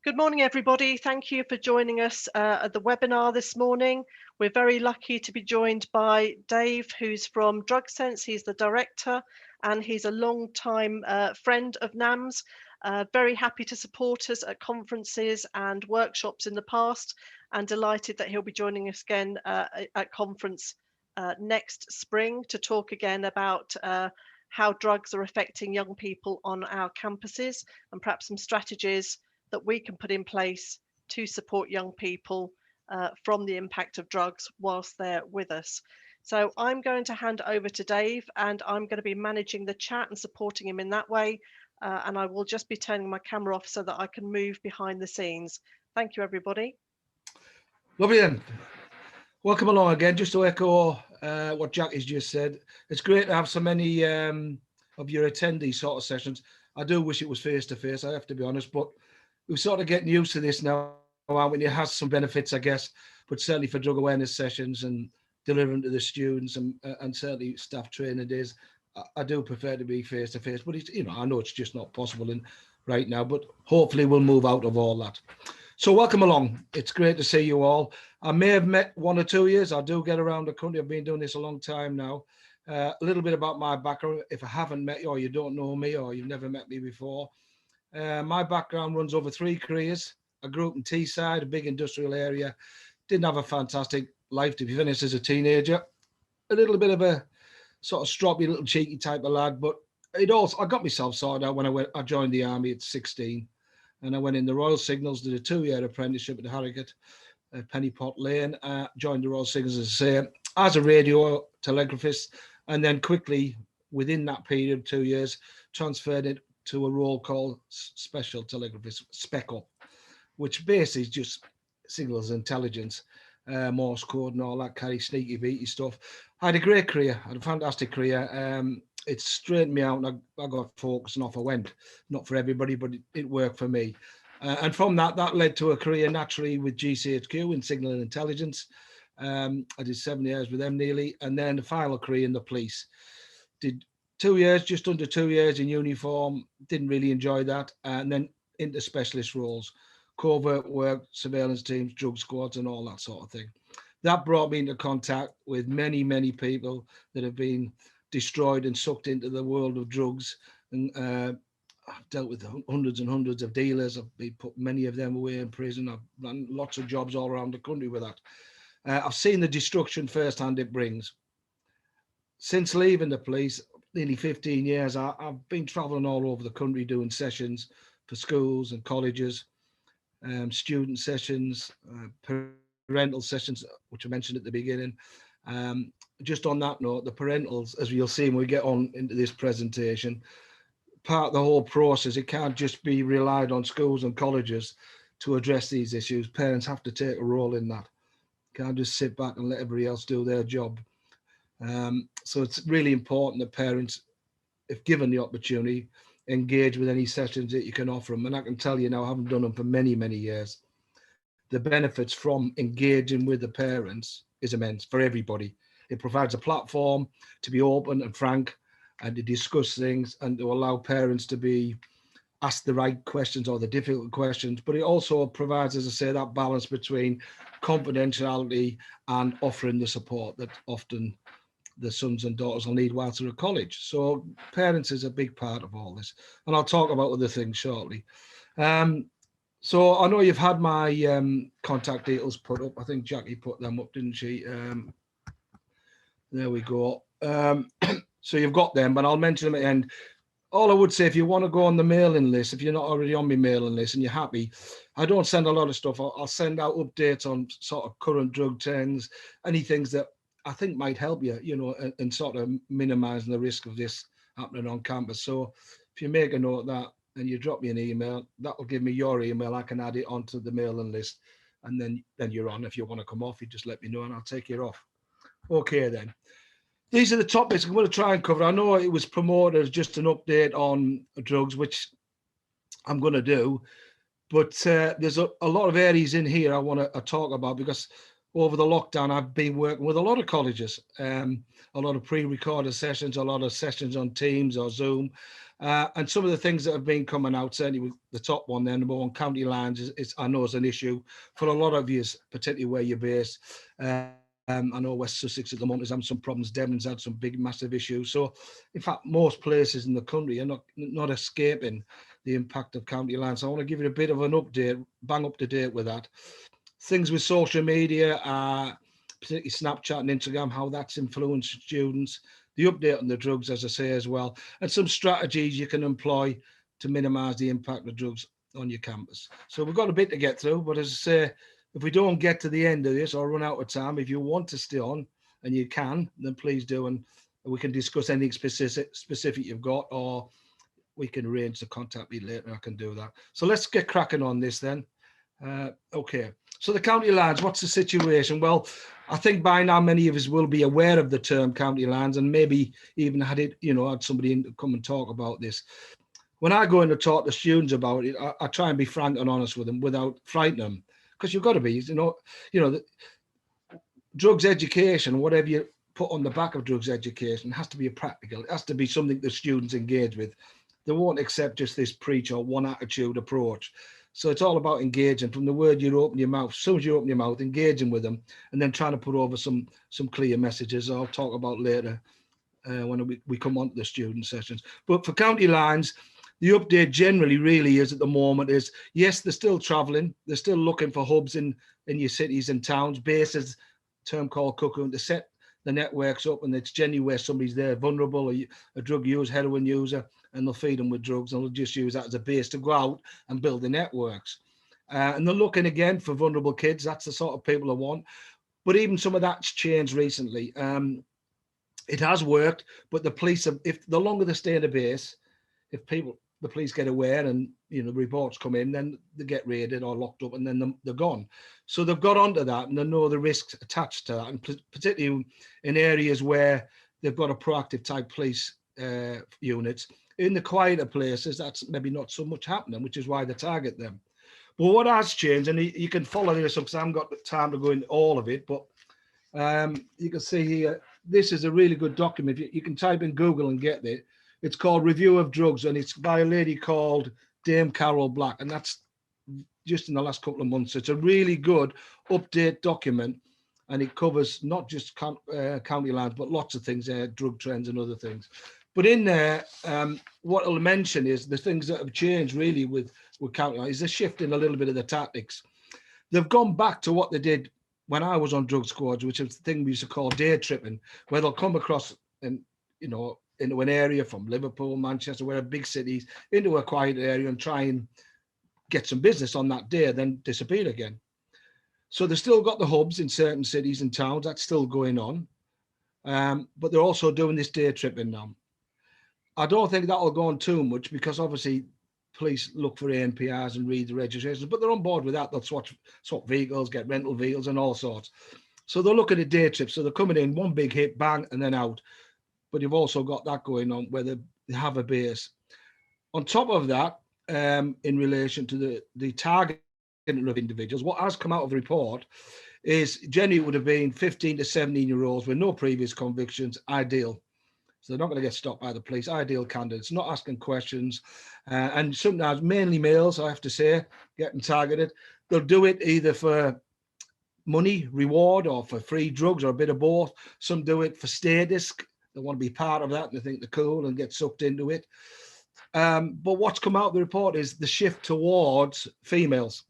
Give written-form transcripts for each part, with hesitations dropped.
Good morning, everybody. Thank you for joining us at the webinar this morning. We're very lucky to be joined by Dave, who's from Drug Sense. He's the director and he's a long-time friend of NAMS. Very happy to support us at conferences and workshops in the past, and delighted that he'll be joining us again at conference next spring to talk again about how drugs are affecting young people on our campuses and perhaps some strategies that we can put in place to support young people from the impact of drugs whilst they're with us. So I'm going to hand over to Dave, and I'm going to be managing the chat and supporting him in that way. And I will just be turning my camera off so that I can move behind the scenes. Thank you, everybody. Lovely then. Welcome along again. Just to echo what Jackie's just said, it's great to have so many of your attendees sort of sessions. I do wish it was face-to-face, I have to be honest, but we're sort of getting used to this now, aren't we? It has some benefits, I guess, but certainly for drug awareness sessions and delivering to the students and certainly staff training days, I do prefer to be face-to-face, but it's, I know it's just not possible right now, but hopefully we'll move out of all that. So welcome along. It's great to see you all. I may have met one or 2 years. I do get around the country. I've been doing this a long time now. A little bit about my background. If I haven't met you, or you don't know me, or you've never met me before, my background runs over 3 careers. I grew up in Teesside, a big industrial area. Didn't have a fantastic life, to be honest, as a teenager. A little bit of a sort of stroppy, little cheeky type of lad, but I got myself sorted out when I joined the army at 16. And I went in the Royal Signals, did a 2-year apprenticeship at Harrogate, Pennypot Lane, joined the Royal Signals, as a radio telegraphist, and then quickly, within that period of 2 years, transferred it to a role called Special Telegraphist, Spec Up, which basically is just signals intelligence, Morse code and all that kind of sneaky beaky stuff. I had a great career, I had a fantastic career. It straightened me out and I got focused and off I went. Not for everybody, but it worked for me. And from that led to a career naturally with GCHQ in signal and intelligence. I did 7 years with them nearly, and then the final career in the police. Did 2 years, just under 2 years in uniform, didn't really enjoy that, and then into specialist roles, covert work, surveillance teams, drug squads, and all that sort of thing. That brought me into contact with many, many people that have been destroyed and sucked into the world of drugs, and I've dealt with hundreds and hundreds of dealers. I've been put many of them away in prison. I've run lots of jobs all around the country with that. I've seen the destruction firsthand it brings. Since leaving the police, nearly 15 years, I've been traveling all over the country doing sessions for schools and colleges, student sessions, parental sessions, which I mentioned at the beginning. Just on that note, the parentals, as you'll see when we get on into this presentation, part of the whole process, it can't just be relied on schools and colleges to address these issues. Parents have to take a role in that. Can't just sit back and let everybody else do their job. So it's really important that parents, if given the opportunity, engage with any sessions that you can offer them. And I can tell you now, I haven't done them for many, many years. The benefits from engaging with the parents is immense for everybody. It provides a platform to be open and frank and to discuss things and to allow parents to be asked the right questions or the difficult questions. But it also provides, as I say, that balance between confidentiality and offering the support that often the sons and daughters will need whilst they're at college. So parents is a big part of all this. And I'll talk about other things shortly. So I know you've had my contact details put up. I think Jackie put them up, didn't she? There we go. So you've got them, but I'll mention them at the end. All I would say, if you want to go on the mailing list, if you're not already on my mailing list and you're happy, I don't send a lot of stuff. I'll send out updates on sort of current drug trends, any things that I think might help you, and sort of minimizing the risk of this happening on campus. So if you make a note of that and you drop me an email, that'll give me your email. I can add it onto the mailing list, and then you're on. If you want to come off, you just let me know and I'll take you off. Okay, then. These are the topics I'm going to try and cover. I know it was promoted as just an update on drugs, which I'm going to do, but there's a lot of areas in here I want to talk about, because over the lockdown, I've been working with a lot of colleges, a lot of pre-recorded sessions, a lot of sessions on Teams or Zoom. And some of the things that have been coming out, certainly with the top one there, number one, county lines, I know is an issue for a lot of you, particularly where you're based. I know West Sussex at the moment is having some problems. Devon's had some big, massive issues. So, in fact, most places in the country are not escaping the impact of county lines. So I want to give you a bit of an update, bang up to date with that. Things with social media, particularly Snapchat and Instagram, how that's influenced students, the update on the drugs, as I say, as well, and some strategies you can employ to minimise the impact of drugs on your campus. So we've got a bit to get through, but as I say, if we don't get to the end of this or run out of time, if you want to stay on and you can, then please do, and we can discuss anything specific you've got, or we can arrange to contact me later. I can do that. So let's get cracking on this then. Okay, so the county lines, what's the situation? Well, I think by now many of us will be aware of the term county lines, and maybe even had somebody in to come and talk about this. When I go in to talk to students about it, I try and be frank and honest with them without frightening them, because you've got to be, drugs education, whatever you put on the back of drugs education, has to be a practical. It has to be something the students engage with. They won't accept just this preach or one attitude approach. So it's all about engaging from the word you open your mouth. As soon as you open your mouth, engaging with them, and then trying to put over some clear messages I'll talk about later when we come on to the student sessions. But for county lines, the update generally really is at the moment is, yes, they're still travelling. They're still looking for hubs in your cities and towns, bases, term called cocoon, to set the networks up, and it's generally where somebody's there vulnerable, a drug user, heroin user, and they'll feed them with drugs, and they'll just use that as a base to go out and build the networks. And they're looking again for vulnerable kids. That's the sort of people they want. But even some of that's changed recently. It has worked, but the police, if the longer they stay in a base, if the police get aware and reports come in, then they get raided or locked up, and then they're gone. So they've got onto that, and they know the risks attached to that, and particularly in areas where they've got a proactive type police units. In the quieter places, that's maybe not so much happening, which is why they target them. But what has changed, and you can follow this up because I haven't got the time to go into all of it, but you can see here, this is a really good document. You can type in Google and get it. It's called Review of Drugs, and it's by a lady called Dame Carol Black, and that's just in the last couple of months. It's a really good update document, and it covers not just county lines, but lots of things, drug trends and other things. But in there, what I'll mention is the things that have changed really with county lines is a shift in a little bit of the tactics. They've gone back to what they did when I was on drug squads, which is the thing we used to call day tripping, where they'll come across and into an area from Liverpool, Manchester, where big cities, into a quiet area and try and get some business on that day, then disappear again. So they've still got the hubs in certain cities and towns. That's still going on. But they're also doing this day tripping now. I don't think that'll go on too much because obviously police look for ANPRs and read the registrations, but they're on board with that. They'll swap vehicles, get rental vehicles and all sorts. So they're looking at day trips. So they're coming in, one big hit, bang, and then out. But you've also got that going on where they have a base. On top of that, in relation to the targeting of individuals, what has come out of the report is generally it would have been 15 to 17-year-olds with no previous convictions, ideal. So they're not going to get stopped by the police, ideal candidates, not asking questions. And sometimes mainly males, I have to say, getting targeted. They'll do it either for money, reward, or for free drugs, or a bit of both. Some do it for status. They want to be part of that and they think they're cool and get sucked into it. But what's come out of the report is the shift towards females,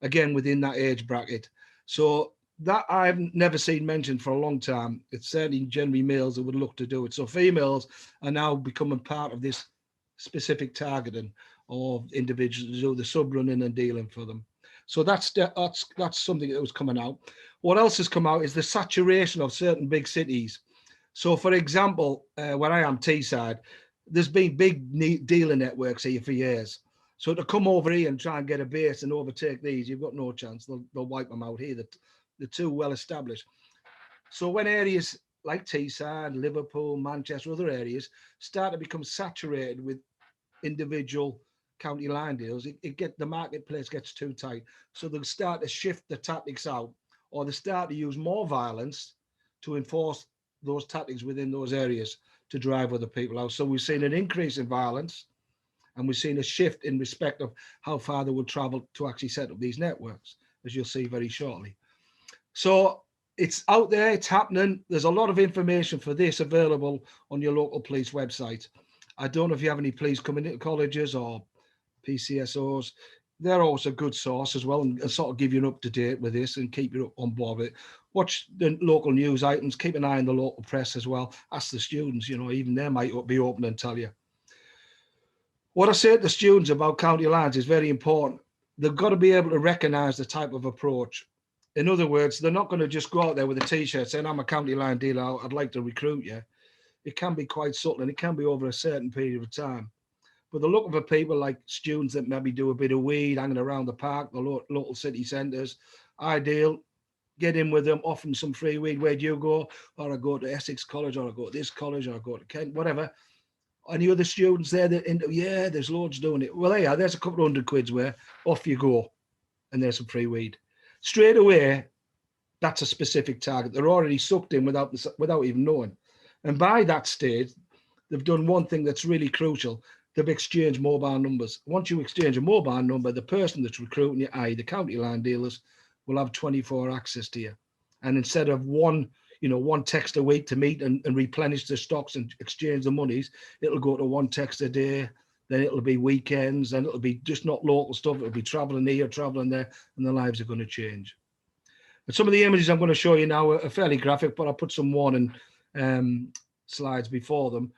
again, within that age bracket. So that I've never seen mentioned for a long time. It's certainly generally males that would look to do it. So females are now becoming part of this specific targeting of individuals who they're sub-running and dealing for them. So that's something that was coming out. What else has come out is the saturation of certain big cities. So, for example, where I am, Teesside, there's been big dealer networks here for years. So to come over here and try and get a base and overtake these, you've got no chance. They'll wipe them out here. They're too well established. So when areas like Teesside, Liverpool, Manchester, other areas start to become saturated with individual county line deals, the marketplace gets too tight. So they'll start to shift the tactics out or they start to use more violence to enforce those tactics within those areas to drive other people out. So we've seen an increase in violence, and we've seen a shift in respect of how far they will travel to actually set up these networks, as you'll see very shortly. So it's out there, it's happening. There's a lot of information for this available on your local police website. I don't know if you have any police coming into colleges or PCSOs. They're always a good source as well, and sort of give you an up to date with this and keep you on board with it. Watch the local news items, keep an eye on the local press as well. Ask the students, even they might be open and tell you. What I say to the students about county lines is very important. They've got to be able to recognise the type of approach. In other words, they're not going to just go out there with a T-shirt saying, I'm a county line dealer, I'd like to recruit you. It can be quite subtle, and it can be over a certain period of time. But they're looking for people like students that maybe do a bit of weed, hanging around the park, the local city centres. Ideal, get in with them, offer them some free weed. Where do you go? Or I go to Essex College, or I go to this college, or I go to Kent, whatever. Any other students there that there's loads doing it. Well, yeah, there's a couple of £100 where off you go, and there's some free weed. Straight away, that's a specific target. They're already sucked in without even knowing. And by that stage, they've done one thing that's really crucial. They've exchanged mobile numbers. Once you exchange a mobile number, the person that's recruiting you, i.e. the county line dealers, will have 24 access to you. And instead of one text a week to meet and replenish the stocks and exchange the monies, it'll go to one text a day. Then it'll be weekends, and it'll be just not local stuff. It'll be traveling here, traveling there, and their lives are going to change. But some of the images I'm going to show you now are fairly graphic, but I'll put some warning slides before them.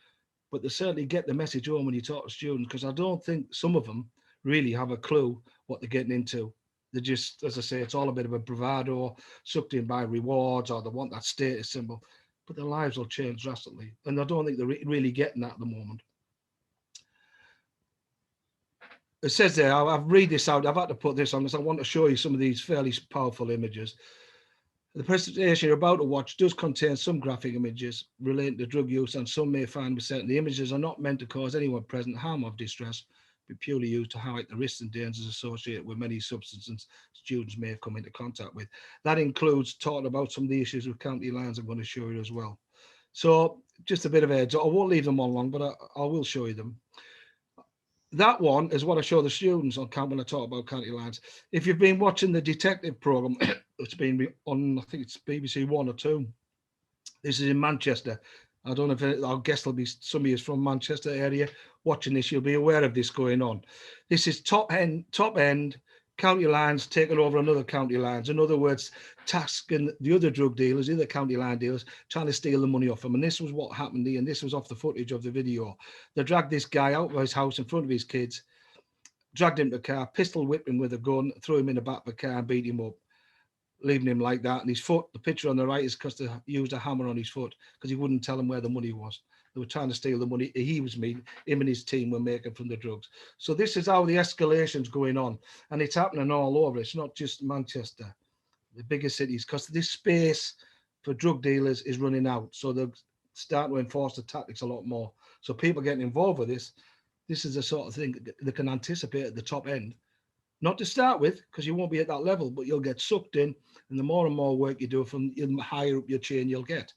But they certainly get the message home when you talk to students, because I don't think some of them really have a clue what they're getting into. They just, as I say, it's all a bit of a bravado, sucked in by rewards, or they want that status symbol. But their lives will change drastically. And I don't think they're really getting that at the moment. It says there, I've read this out, I've had to put this on because I want to show you some of these fairly powerful images. The presentation you're about to watch does contain some graphic images relating to drug use, and some may find certain the images are not meant to cause anyone present harm or distress, but purely used to highlight the risks and dangers associated with many substances students may have come into contact with. That includes talking about some of the issues with county lines I'm going to show you as well. So just a bit of edge. I won't leave them on long, but I will show you them. That one is what I show the students on camp when I talk about county lines. If you've been watching the detective program, it's been on, I think it's BBC 1 or 2. This is in Manchester. I don't know if I'll guess there'll be some of you from Manchester area watching this. You'll be aware of this going on. This is top end county lines taking over another county lines. In other words, tasking the other drug dealers, the other county line dealers, trying to steal the money off them. And this was what happened, and this was off the footage of the video. They dragged this guy out of his house in front of his kids, dragged him to the car, pistol whipped him with a gun, threw him in the back of the car and beat him up, leaving him like that. And his foot, the picture on the right is because they used a hammer on his foot because he wouldn't tell them where the money was. They were trying to steal the money him and his team were making from the drugs. So this is how the escalation's going on, and it's happening all over. It's not just Manchester, the bigger cities, because this space for drug dealers is running out. So they're starting to enforce the tactics a lot more. So people getting involved with this is the sort of thing they can anticipate at the top end. Not to start with, because you won't be at that level, but you'll get sucked in, and the more and more work you do, from the higher up your chain you'll get.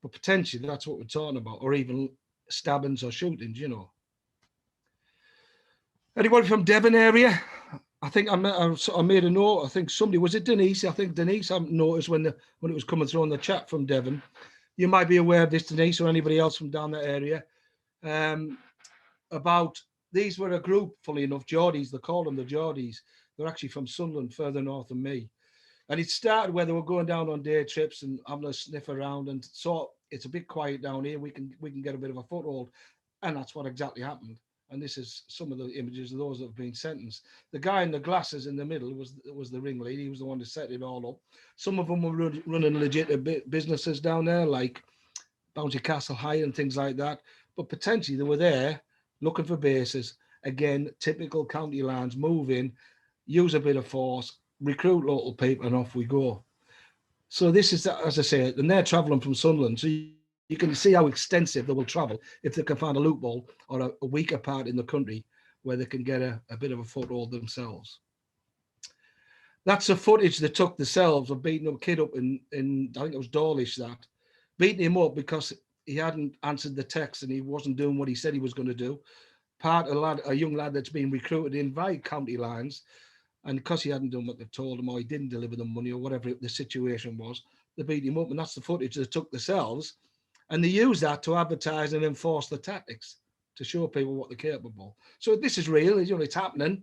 But potentially that's what we're talking about, or even stabbings or shootings, Anybody from Devon area? I think I made a note. I think somebody, was it Denise? I think Denise, I noticed when it was coming through on the chat from Devon. You might be aware of this, Denise, or anybody else from down that area. About these were a group, fully enough, Geordies. They call them the Geordies. They're actually from Sunderland, further north than me. And it started where they were going down on day trips and having a sniff around, and so it's a bit quiet down here. We can get a bit of a foothold, and that's what exactly happened. And this is some of the images of those that have been sentenced. The guy in the glasses in the middle was the ringleader. He was the one that set it all up. Some of them were running legit businesses down there, like Bounty Castle High and things like that. But potentially they were there looking for bases. Again, typical county lines, move in, use a bit of force, recruit local people, and off we go. So this is, as I say, and they're traveling from Sunderland. So you can see how extensive they will travel if they can find a loophole or a weaker part in the country where they can get a bit of a foothold themselves. That's the footage they took themselves of beating a kid up in I think it was Dawlish, that beating him up because he hadn't answered the text and he wasn't doing what he said he was going to do. Part of a young lad that's been recruited in by county lines, and because he hadn't done what they've told him, or he didn't deliver the money, or whatever the situation was, they beat him up, and that's the footage they took themselves, and they use that to advertise and enforce the tactics to show people what they're capable. So this is real, it's happening.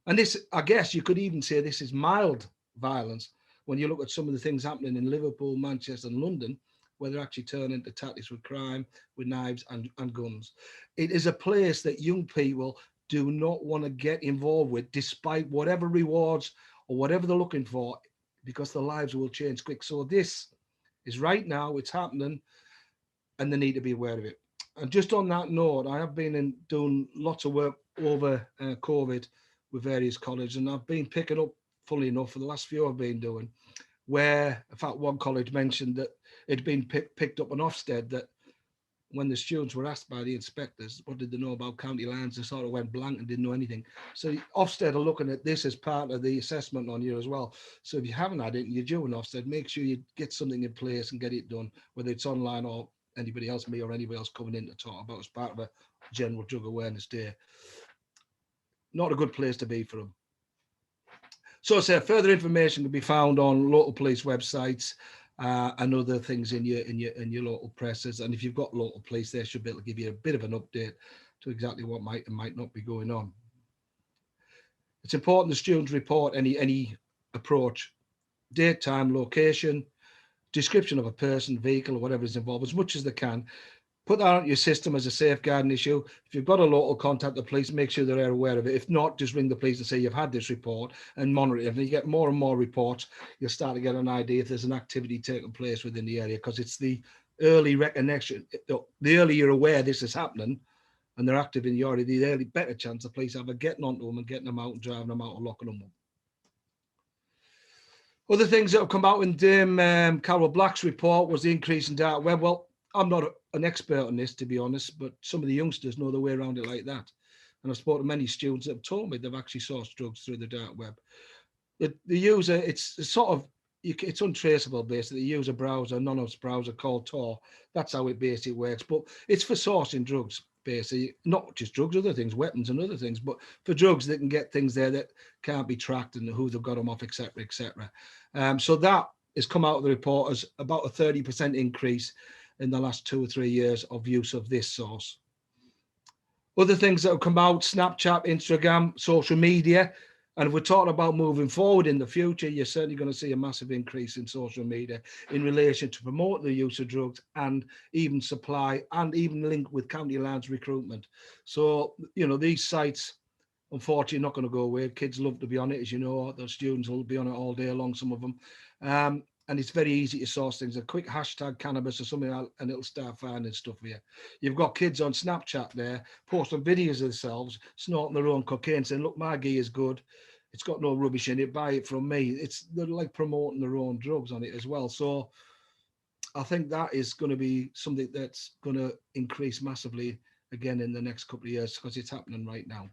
And this, I guess you could even say this is mild violence when you look at some of the things happening in Liverpool, Manchester, and London, where they're actually turning to tactics with crime, with knives and guns. It is a place that young people do not want to get involved with, despite whatever rewards or whatever they're looking for, because their lives will change quick. So this is right now, it's happening, and they need to be aware of it. And just on that note, I have been doing lots of work over COVID with various colleges, and I've been picking up, funnily enough, for the last few I've been doing, where, in fact, one college mentioned that it'd been picked up in Ofsted, that when the students were asked by the inspectors, what did they know about county lines, they sort of went blank and didn't know anything. So Ofsted are looking at this as part of the assessment on you as well. So if you haven't had it and you're due in Ofsted, make sure you get something in place and get it done, whether it's online or anybody else, me or anybody else coming in to talk about as part of a general drug awareness day. Not a good place to be for them. So, further information can be found on local police websites and other things in your local presses. And if you've got local police, they should be able to give you a bit of an update to exactly what might and might not be going on. It's important the students report any approach, date, time, location, description of a person, vehicle, or whatever is involved, as much as they can. Put that on your system as a safeguarding issue. If you've got a local, contact the police, make sure they're aware of it. If not, just ring the police and say you've had this report and monitor it. If you get more and more reports, you'll start to get an idea if there's an activity taking place within the area, because it's the early recognition. The earlier you're aware this is happening and they're active in the area, the early better chance the police have of getting onto them and getting them out and driving them out and locking them up. Other things that have come out in Dame Carol Black's report was the increase in dark web. Well, I'm not an expert on this, to be honest, but some of the youngsters know their way around it like that. And I've spoken to many students that have told me they've actually sourced drugs through the dark web. The user, it's sort of, it's untraceable basically. They use a browser, anonymous browser called Tor. That's how it basically works. But it's for sourcing drugs, basically. Not just drugs, other things, weapons and other things. But for drugs, they can get things there that can't be tracked and who they've got them off, etc., etc. So that has come out of the report as about a 30% increase in the last 2 or 3 years of use of this source. Other things that have come out, Snapchat, Instagram, social media. And if we're talking about moving forward in the future, you're certainly going to see a massive increase in social media in relation to promote the use of drugs and even supply and even link with county lines recruitment. So, these sites, unfortunately, not going to go away. Kids love to be on it, as you know. The students will be on it all day long, some of them. And it's very easy to source things. A quick hashtag cannabis or something, and it'll start finding stuff for you. You've got kids on Snapchat there posting videos of themselves snorting their own cocaine, saying, "Look, my gear is good. It's got no rubbish in it. Buy it from me." They're like promoting their own drugs on it as well. So I think that is going to be something that's going to increase massively again in the next couple of years, because it's happening right now.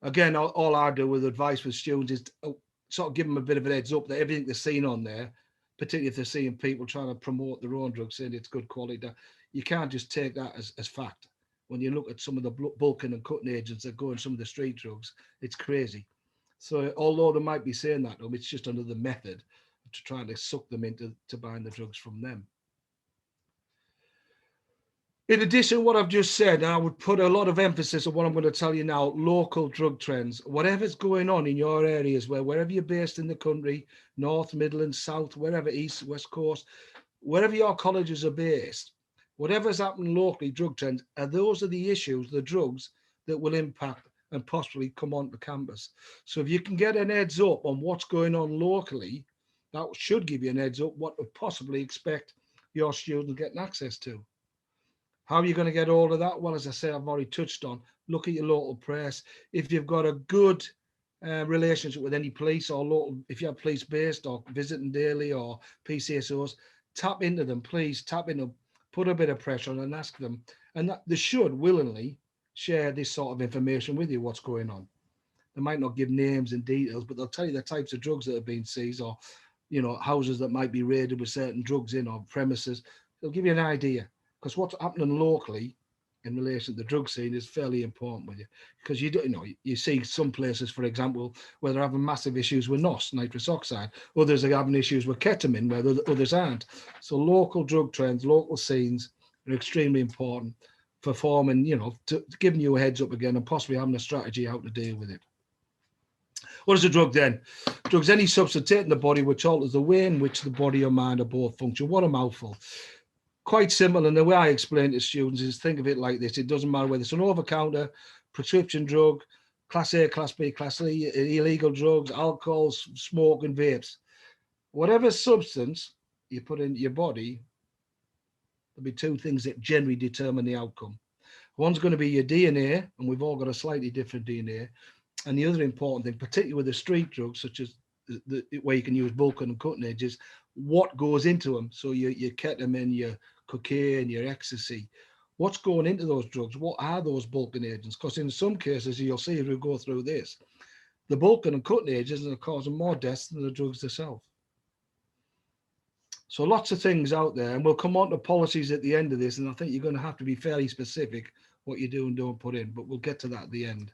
Again, all I do with advice with students is sort of give them a bit of an heads up that everything they're seeing on there, particularly if they're seeing people trying to promote their own drugs, saying it's good quality, you can't just take that as fact. When you look at some of the bulking and cutting agents that go in some of the street drugs, it's crazy. So although they might be saying that, it's just another method to try to suck them into buying the drugs from them. In addition to what I've just said, I would put a lot of emphasis on what I'm going to tell you now, local drug trends. Whatever's going on in your areas, wherever you're based in the country, North, Midlands, South, wherever, East, West Coast, wherever your colleges are based, whatever's happening locally, drug trends, those are the issues, the drugs that will impact and possibly come onto campus. So if you can get an heads up on what's going on locally, that should give you an heads up what to possibly expect your students getting access to. How are you going to get all of that? Well, as I say, I've already touched on, look at your local press. If you've got a good relationship with any police or local, if you're police based or visiting daily or PCSOs, tap into them, please tap into them, put a bit of pressure on and ask them. And that they should willingly share this sort of information with you, what's going on. They might not give names and details, but they'll tell you the types of drugs that have been seized, or, you know, houses that might be raided with certain drugs in, or premises. They'll give you an idea, because what's happening locally in relation to the drug scene is fairly important with you, because you know, you see some places, for example, where they're having massive issues with NOS, nitrous oxide. Others are having issues with ketamine, where others aren't. So local drug trends, local scenes are extremely important for forming, you know, to giving you a heads up again and possibly having a strategy how to deal with it. What is a drug then? Drugs, any substance in the body which alters the way in which the body or mind or both function. What a mouthful. Quite simple, and the way I explain to students is, think of it like this. It doesn't matter whether it's an over-counter, prescription drug, class A, class B, class C, illegal drugs, alcohol, smoke and vapes. Whatever substance you put into your body, there'll be two things that generally determine the outcome. One's going to be your DNA, and we've all got a slightly different DNA. And the other important thing, particularly with the street drugs, such as where you can use bulk and cutting edges, what goes into them. So your ketamine, your cocaine, your ecstasy, what's going into those drugs? What are those bulking agents? Because in some cases, you'll see as we go through this, the bulking and cutting agents are causing more deaths than the drugs themselves. So lots of things out there, and we'll come on to policies at the end of this, and I think you're going to have to be fairly specific what you do and don't put in, but we'll get to that at the end.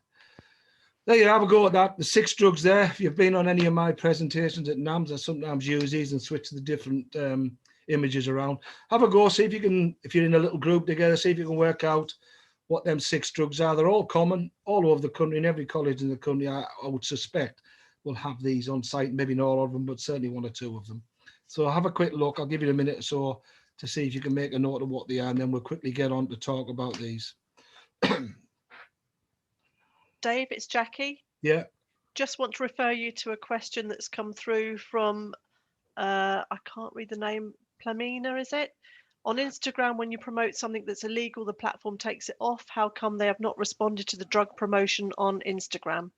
There you have a go at that. The 6 drugs there. If you've been on any of my presentations at NAMS, I sometimes use these and switch the different images around. Have a go, see if you can, if you're in a little group together, see if you can work out what them 6 drugs are. They're all common, all over the country, in every college in the country, I would suspect, will have these on site. Maybe not all of them, but certainly 1 or 2 of them. So have a quick look. I'll give you a minute or so to see if you can make a note of what they are, and then we'll quickly get on to talk about these. Dave, it's Jackie. Yeah. Just want to refer you to a question that's come through from, I can't read the name, Plamina, is it? On Instagram, when you promote something that's illegal, the platform takes it off. How come they have not responded to the drug promotion on Instagram?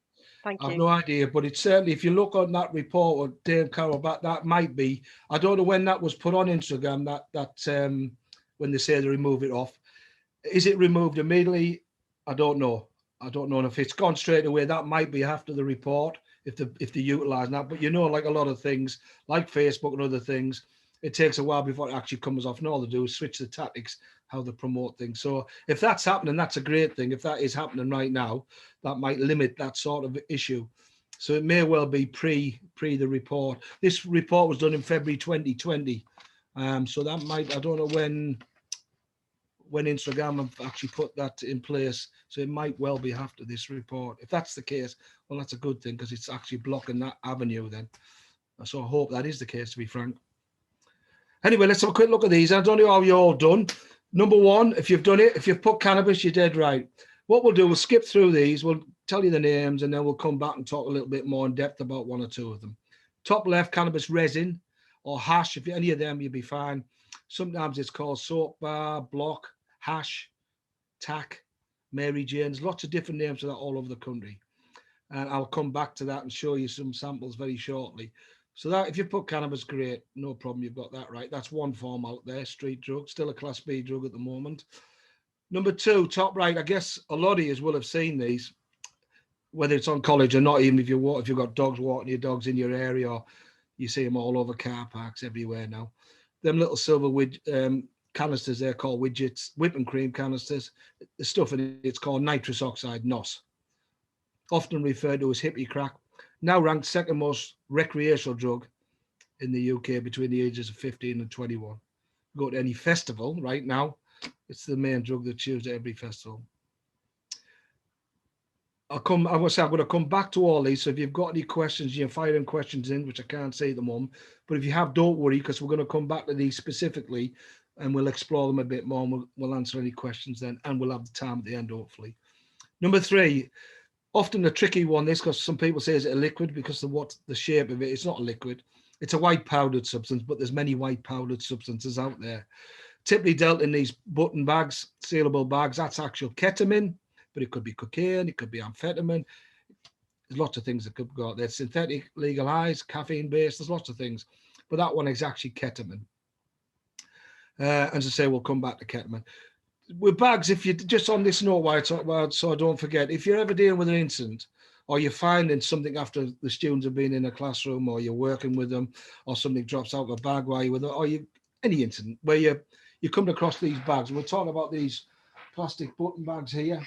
Thank you. I've no idea, but it's certainly, if you look on that report with Dave Carroll, that might be, I don't know when that was put on Instagram, that when they say they remove it off. Is it removed immediately? I don't know. I don't know. And if it's gone straight away, that might be after the report, if they utilize that. But you know, like a lot of things, like Facebook and other things, it takes a while before it actually comes off. And all they do is switch the tactics, how they promote things. So if that's happening, that's a great thing. If that is happening right now, that might limit that sort of issue. So it may well be pre the report. This report was done in February 2020. So that might, I don't know when Instagram have actually put that in place. So it might well be after this report. If that's the case, well, that's a good thing, because it's actually blocking that avenue then. So I hope that is the case, to be frank. Anyway, let's have a quick look at these. I don't know how you're all done. Number 1, if you've done it, if you've put cannabis, you're dead right. What we'll do, we'll skip through these. We'll tell you the names, and then we'll come back and talk a little bit more in depth about 1 or 2 of them. Top left, cannabis resin or hash. If you're any of them, you'll be fine. Sometimes it's called soap bar, block, hash, tack, Mary Jane's, lots of different names for that all over the country. And I'll come back to that and show you some samples very shortly. So that, if you put cannabis, great, no problem, you've got that right. That's 1 form out there, street drug, still a class B drug at the moment. Number 2, top right, I guess a lot of you will have seen these, whether it's on college or not, even if you've got dogs walking your dogs in your area, or you see them all over car parks everywhere now. Them little silver canisters, they're called widgets, whipping cream canisters. The stuff in it's called nitrous oxide, NOS, often referred to as hippie crack. Now ranked 2nd most recreational drug in the UK between the ages of 15 and 21. Go to any festival right now, it's the main drug that's used at every festival. I'm going to come back to all these. So if you've got any questions, you're firing questions in, which I can't say at the moment. But if you have, don't worry, because we're going to come back to these specifically, and we'll explore them a bit more, and we'll answer any questions then, and we'll have the time at the end, hopefully. Number 3, often a tricky one, this, because some people say, is it a liquid? Because of what the shape of it, it's not a liquid. It's a white powdered substance, but there's many white powdered substances out there. Typically dealt in these button bags, sealable bags. That's actual ketamine, but it could be cocaine, it could be amphetamine. There's lots of things that could go out there. Synthetic, legal highs, caffeine-based, there's lots of things. But that one is actually ketamine. As I say, we'll come back to ketamine. With bags, if you just on this note, why I talk about, so I don't forget, if you're ever dealing with an incident, or you're finding something after the students have been in a classroom, or you're working with them, or something drops out of a bag while you're with them, or any incident where you come across these bags. We're talking about these plastic button bags here.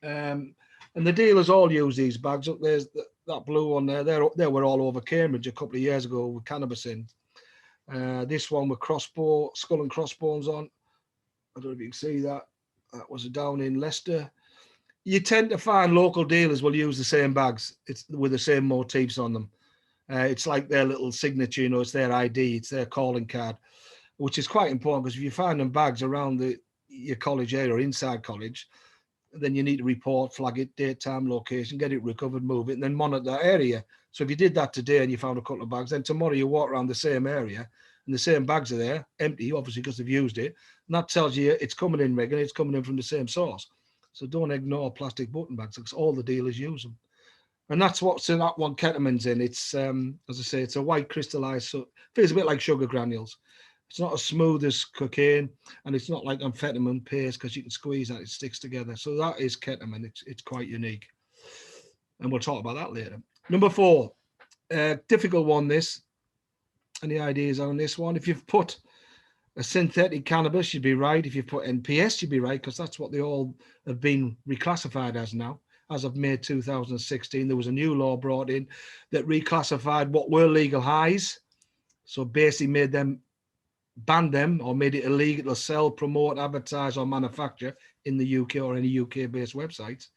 And the dealers all use these bags. Up there's that blue one there. They were all over Cambridge a couple of years ago with cannabis in. This one with skull and crossbones on. I don't know if you can see that. That was down in Leicester. You tend to find local dealers will use the same bags. It's with the same motifs on them. It's like their little signature, it's their ID, it's their calling card, which is quite important, because if you find them bags around your college area or inside college, then you need to report, flag it, date, time, location, get it recovered, move it, and then monitor that area. So if you did that today and you found a couple of bags, then tomorrow you walk around the same area and the same bags are there, empty, obviously because they've used it. And that tells you it's coming in regular, it's coming in from the same source. So don't ignore plastic button bags, because all the dealers use them. And that's what's in that one ketamine's in. It's, as I say, it's a white crystallized, so it feels a bit like sugar granules. It's not as smooth as cocaine, and it's not like amphetamine paste, because you can squeeze that, it sticks together. So that is ketamine. It's quite unique. And we'll talk about that later. Number 4, difficult one, this. Any ideas on this one? If you've put a synthetic cannabis, you'd be right. If you put NPS, you'd be right, because that's what they all have been reclassified as now. As of May 2016, there was a new law brought in that reclassified what were legal highs. So basically banned them or made it illegal to sell, promote, advertise, or manufacture in the UK or any UK-based websites.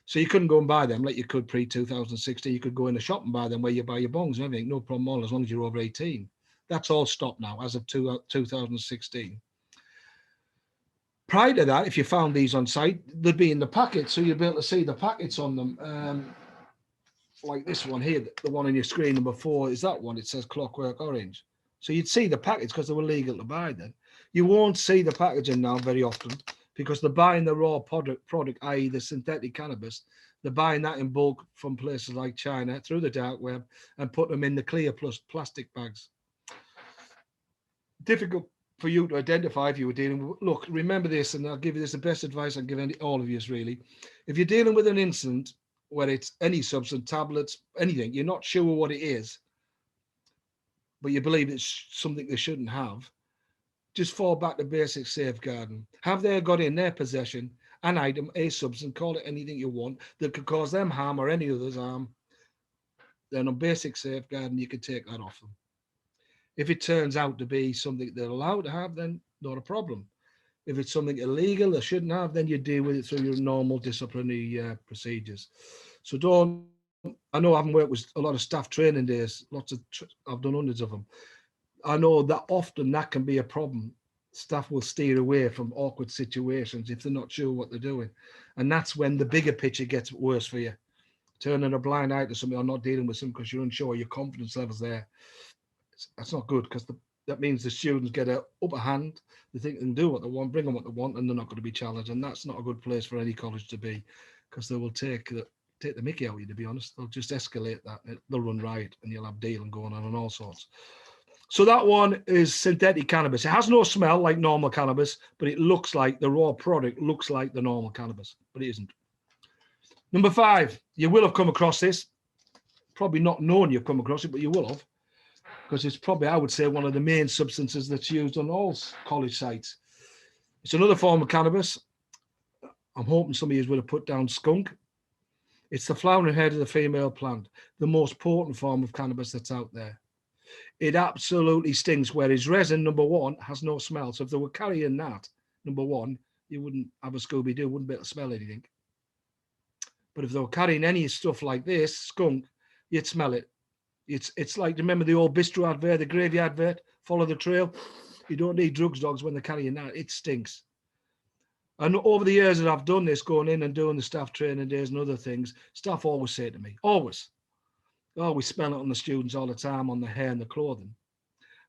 So you couldn't go and buy them like you could pre-2016. You could go in a shop and buy them where you buy your bongs and everything, no problem at all, as long as you're over 18. That's all stopped now as of 2016. Prior to that, if you found these on site, they'd be in the packet, so you'd be able to see the packets on them. Like this one here, the one on your screen, number 4, is that one. It says Clockwork Orange. So you'd see the packets because they were legal to buy then. You won't see the packaging now very often, because they're buying the raw product, i.e. the synthetic cannabis. They're buying that in bulk from places like China through the dark web and put them in the clear plus plastic bags. Difficult for you to identify if you were dealing with. Look, remember this, and I'll give you this the best advice I'm giving all of you is really, if you're dealing with an incident where it's any substance, tablets, anything, you're not sure what it is, but you believe it's something they shouldn't have, just fall back to basic safeguarding. Have they got in their possession an item, a substance, call it anything you want, that could cause them harm or any others harm, then on basic safeguarding, you can take that off them. If it turns out to be something they're allowed to have, then not a problem. If it's something illegal they shouldn't have, then you deal with it through your normal disciplinary procedures. So I know I haven't worked with a lot of staff training days, I've done hundreds of them. I know that often that can be a problem. Staff will steer away from awkward situations if they're not sure what they're doing. And that's when the bigger picture gets worse for you. Turning a blind eye to something or not dealing with something because you're unsure, your confidence level's there. That's not good, because that means the students get an upper hand. They think they can do what they want, bring them what they want, and they're not going to be challenged. And that's not a good place for any college to be, because they will take the mickey out of you, to be honest. They'll just escalate that. They'll run riot, and you'll have dealing going on and all sorts. So that one is synthetic cannabis. It has no smell like normal cannabis, but it looks like the raw product looks like the normal cannabis, but it isn't. Number 5, you will have come across this. Probably not known you've come across it, but you will have, because it's probably, I would say, one of the main substances that's used on all college sites. It's another form of cannabis. I'm hoping some of you would have put down skunk. It's the flowering head of the female plant, the most potent form of cannabis that's out there. It absolutely stinks, whereas resin, number 1, has no smell. So if they were carrying that, number 1, you wouldn't have a Scooby-Doo, wouldn't be able to smell anything. But if they were carrying any stuff like this, skunk, you'd smell it. It's like, remember the old bistro advert, the gravy advert, follow the trail? You don't need drugs dogs when they're carrying that. It stinks. And over the years that I've done this, going in and doing the staff training days and other things, staff always say to me, always smell it on the students all the time, on the hair and the clothing.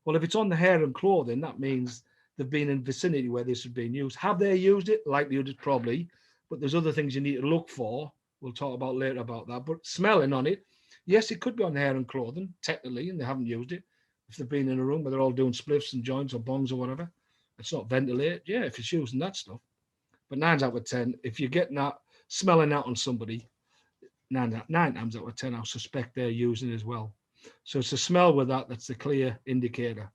Well, if it's on the hair and clothing, that means they've been in vicinity where this has been used. Have they used it? Likelihood is probably, but there's other things you need to look for. We'll talk about later about that. But smelling on it, yes, it could be on the hair and clothing, technically, and they haven't used it. If they've been in a room where they're all doing spliffs and joints or bongs or whatever, it's not ventilated. Yeah, if it's using that stuff. But 9 out of 10, if you're getting that, smelling that on somebody, nine times out of 10, I suspect they're using it as well. So it's the smell with that's the clear indicator.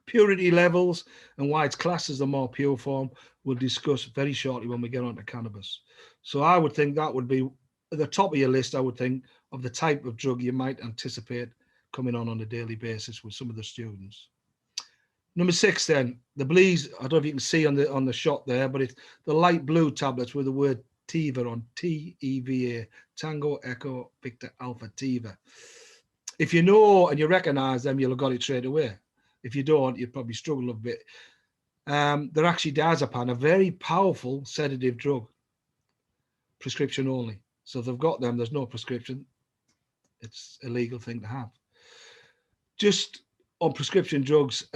Purity levels and why it's classed as the more pure form we'll discuss very shortly when we get on to cannabis. So I would think that would be at the top of your list, I would think, of the type of drug you might anticipate coming on a daily basis with some of the students. Number 6, then, the Blees. I don't know if you can see on the shot there, but it's the light blue tablets with the word Teva on, Teva, Tango Echo Victor Alpha Teva. If you know and you recognize them, you'll have got it straight away. If you don't, you'd probably struggle a bit. They're actually diazepam, a very powerful sedative drug, prescription only. So if they've got them, there's no prescription. It's a legal thing to have. Just on prescription drugs,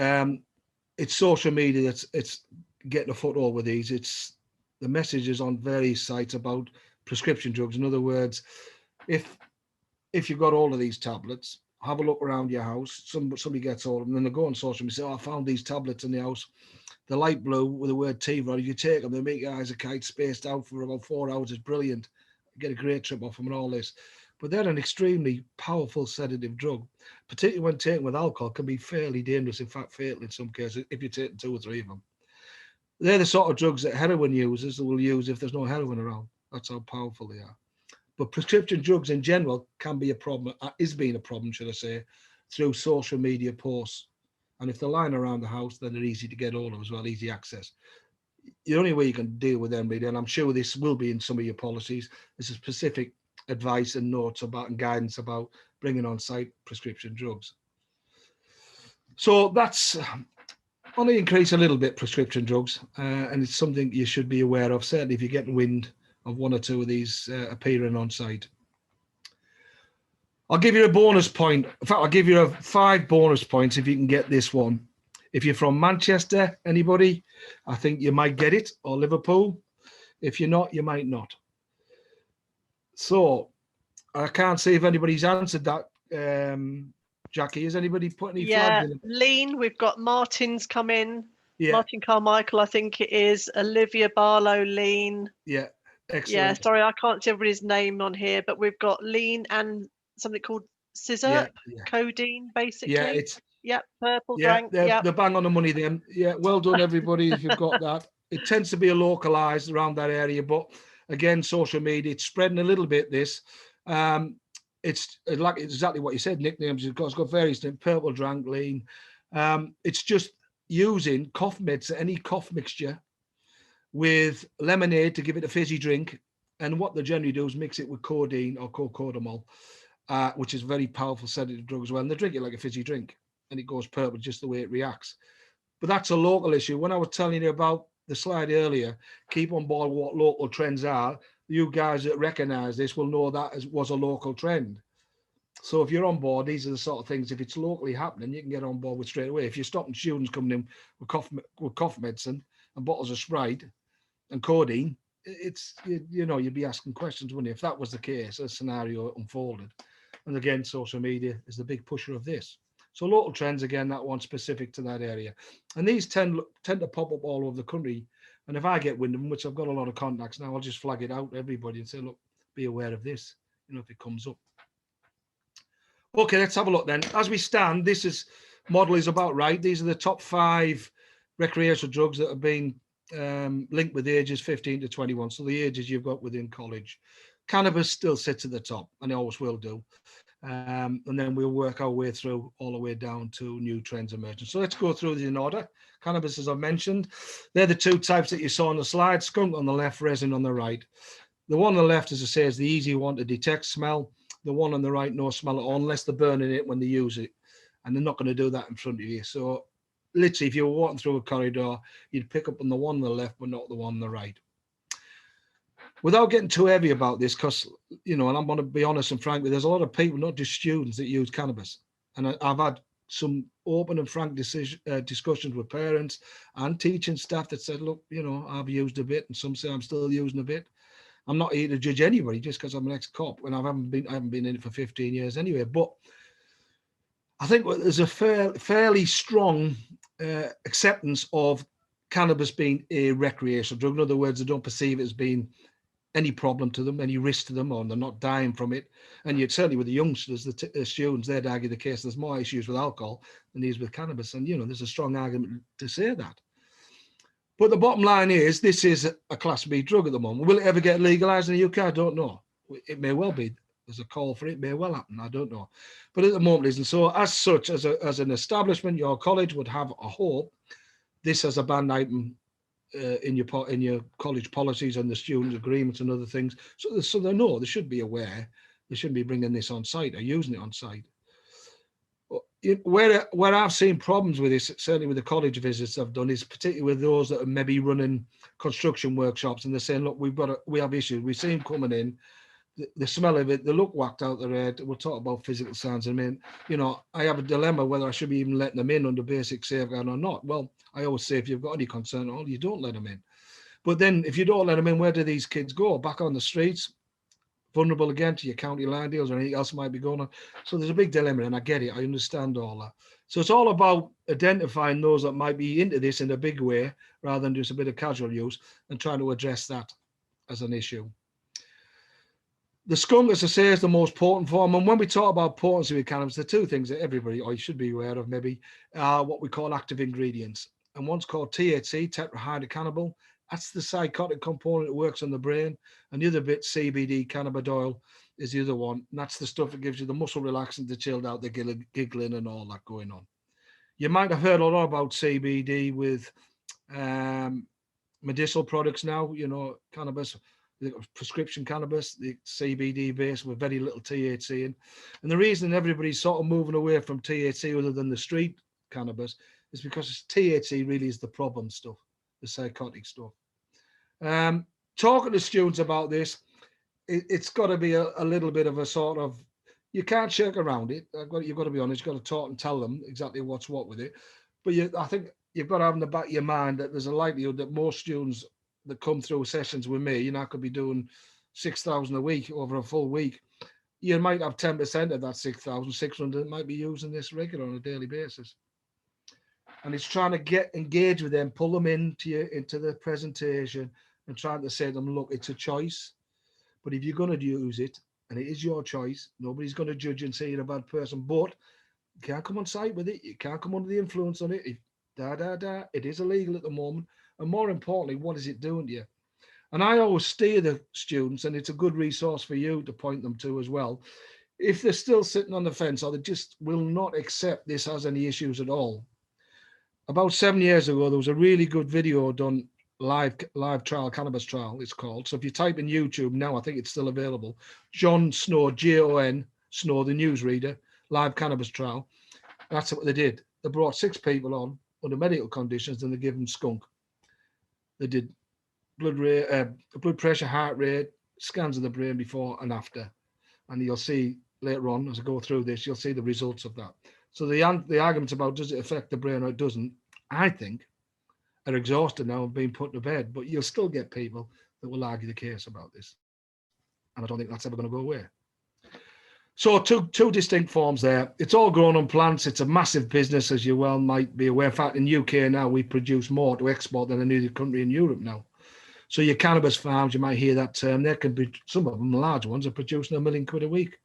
it's social media it's getting a foothold with these. It's the messages on various sites about prescription drugs. In other words, if you've got all of these tablets, have a look around your house. Somebody gets all of them, and then they go on social media and say, "Oh, I found these tablets in the house. The light blue with the word Teva. If you take them, they make your eyes a kite, spaced out for about 4 hours. It's brilliant. You get a great trip off them and all this." But they're an extremely powerful sedative drug, particularly when taken with alcohol, can be fairly dangerous, in fact, fatal in some cases, if you're taking 2 or 3 of them. They're the sort of drugs that heroin users will use if there's no heroin around. That's how powerful they are. But prescription drugs in general can be a problem, is being a problem, should I say, through social media posts. And if they're lying around the house, then they're easy to get hold of as well, easy access. The only way you can deal with them, really, and I'm sure this will be in some of your policies, is a specific advice and notes about and guidance about bringing on site prescription drugs. So that's on the increase a little bit, prescription drugs, and it's something you should be aware of, certainly if you're getting wind of 1 or 2 of these appearing on site. I'll give you a bonus point. In fact, I'll give you 5 bonus points if you can get this one. If you're from Manchester, anybody, I think you might get it, or Liverpool. If you're not, you might not. So I can't see if anybody's answered that. Jackie, has anybody put any flags in? Lean, we've got Martin's come in. Yeah. Martin Carmichael, I think it is. Olivia Barlow, Lean. Yeah, excellent. Yeah, sorry, I can't see everybody's name on here, but we've got Lean and something called Scissor, codeine, basically. Yeah, it's purple drank. They're bang on the money then. Yeah, well done, everybody, if you've got that. It tends to be a localized around that area, but again, social media, it's spreading a little bit, this. It's like exactly what you said, nicknames. It's got various things, purple drank, Lean. It's just using cough meds, any cough mixture, with lemonade to give it a fizzy drink. And what they generally do is mix it with codeine or cocodamol, which is a very powerful sedative drug as well. And they drink it like a fizzy drink, and it goes purple just the way it reacts. But that's a local issue. When I was telling you about the slide earlier, keep on board what local trends are. You guys that recognize this will know that was a local trend. So if you're on board, these are the sort of things, if it's locally happening, you can get on board with straight away. If you're stopping students coming in with cough medicine and bottles of Sprite and codeine, it's, you'd be asking questions, wouldn't you, if that was the case, a scenario unfolded. And again, social media is the big pusher of this. So local trends, again, that one specific to that area. And these tend to pop up all over the country. And if I get wind of them, which I've got a lot of contacts now, I'll just flag it out to everybody and say, look, be aware of this, if it comes up. Okay, let's have a look then. As we stand, model is about right. These are the top 5 recreational drugs that have been linked with ages 15 to 21. So the ages you've got within college. Cannabis still sits at the top, and it always will do. And then we'll work our way through all the way down to new trends emerging. So let's go through these in order. Cannabis, as I mentioned, they're the 2 types that you saw on the slide, skunk on the left, resin on the right. The one on the left, as I say, is the easy one to detect smell. The one on the right, no smell at all, unless they're burning it when they use it. And they're not going to do that in front of you. So literally, if you were walking through a corridor, you'd pick up on the one on the left, but not the one on the right. Without getting too heavy about this, because, and I'm going to be honest and frank, there's a lot of people, not just students, that use cannabis. And I've had some open and frank discussions with parents and teaching staff that said, look, I've used a bit, and some say I'm still using a bit. I'm not here to judge anybody just because I'm an ex-cop, and I haven't been in it for 15 years anyway. But I think there's a fairly strong acceptance of cannabis being a recreational drug. In other words, they don't perceive it as being any problem to them, any risk to them, or they're not dying from it. And yet, certainly with the youngsters, the students, they'd argue the case there's more issues with alcohol than there is with cannabis. And, there's a strong argument to say that. But the bottom line is, this is a Class B drug at the moment. Will it ever get legalised in the UK? I don't know. It may well be. There's a call for it. It may well happen. I don't know. But at the moment, it isn't. So as such, as an establishment, your college would have a hope this as a banned item in your college policies and the student agreements and other things. So they know, they should be aware. They shouldn't be bringing this on site or using it on site. Where I've seen problems with this, certainly with the college visits I've done, is particularly with those that are maybe running construction workshops, and they're saying, look, we have issues. We see them coming in, the smell of it, they look whacked out their head. We'll talk about physical signs. I mean, I have a dilemma whether I should be even letting them in under basic safeguard or not. Well, I always say, if you've got any concern at all, you don't let them in. But then if you don't let them in, where do these kids go? Back on the streets, vulnerable again to your county line deals or anything else might be going on. So there's a big dilemma, and I get it. I understand all that. So it's all about identifying those that might be into this in a big way rather than just a bit of casual use, and trying to address that as an issue. The skunk, as I say, is the most potent form. And when we talk about potency with cannabis, the two things that everybody, or you should be aware of maybe, are what we call active ingredients. And one's called THC, tetrahydrocannabinol. That's the psychotic component that works on the brain. And the other bit, CBD, cannabidiol, is the other one. And that's the stuff that gives you the muscle relaxant, the chilled out, the giggling and all that going on. You might have heard a lot about CBD with medicinal products now, cannabis, prescription cannabis, the CBD base with very little THC in. And the reason everybody's sort of moving away from THC other than the street cannabis is because THC really is the problem stuff, the psychotic stuff. Talking to students about this, it's got to be a little bit of a sort of, you can't shirk around it. You've got to be honest. You've got to talk and tell them exactly what's what with it. But I think you've got to have in the back of your mind that there's a likelihood that most students that come through sessions with me, I could be doing 6,000 a week over a full week. You might have 10% of that 6,600 might be using this regular on a daily basis. And it's trying to engage with them, pull them into the presentation, and trying to say to them, look, it's a choice. But if you're going to use it, and it is your choice, nobody's going to judge and say you're a bad person. But you can't come on site with it. You can't come under the influence on it. It is illegal at the moment. And more importantly, what is it doing to you? And I always steer the students, and it's a good resource for you to point them to as well. If they're still sitting on the fence or they just will not accept this has any issues at all. About 7 years ago, there was a really good video done, live trial, cannabis trial, it's called. So if you type in YouTube now, I think it's still available. John Snow, Jon Snow, the newsreader, live cannabis trial. That's what they did. They brought 6 people on under medical conditions, and they gave them skunk. They did blood pressure, heart rate, scans of the brain before and after. And you'll see later on, as I go through this, you'll see the results of that. So the arguments about does it affect the brain or it doesn't, I think, are exhausted now and being put to bed. But you'll still get people that will argue the case about this. And I don't think that's ever going to go away. So two distinct forms there. It's all grown on plants. It's a massive business, as you well might be aware. In fact, in UK now, we produce more to export than any other country in Europe now. So your cannabis farms, you might hear that term. There can be, some of them, the large ones, are producing £1 million a week,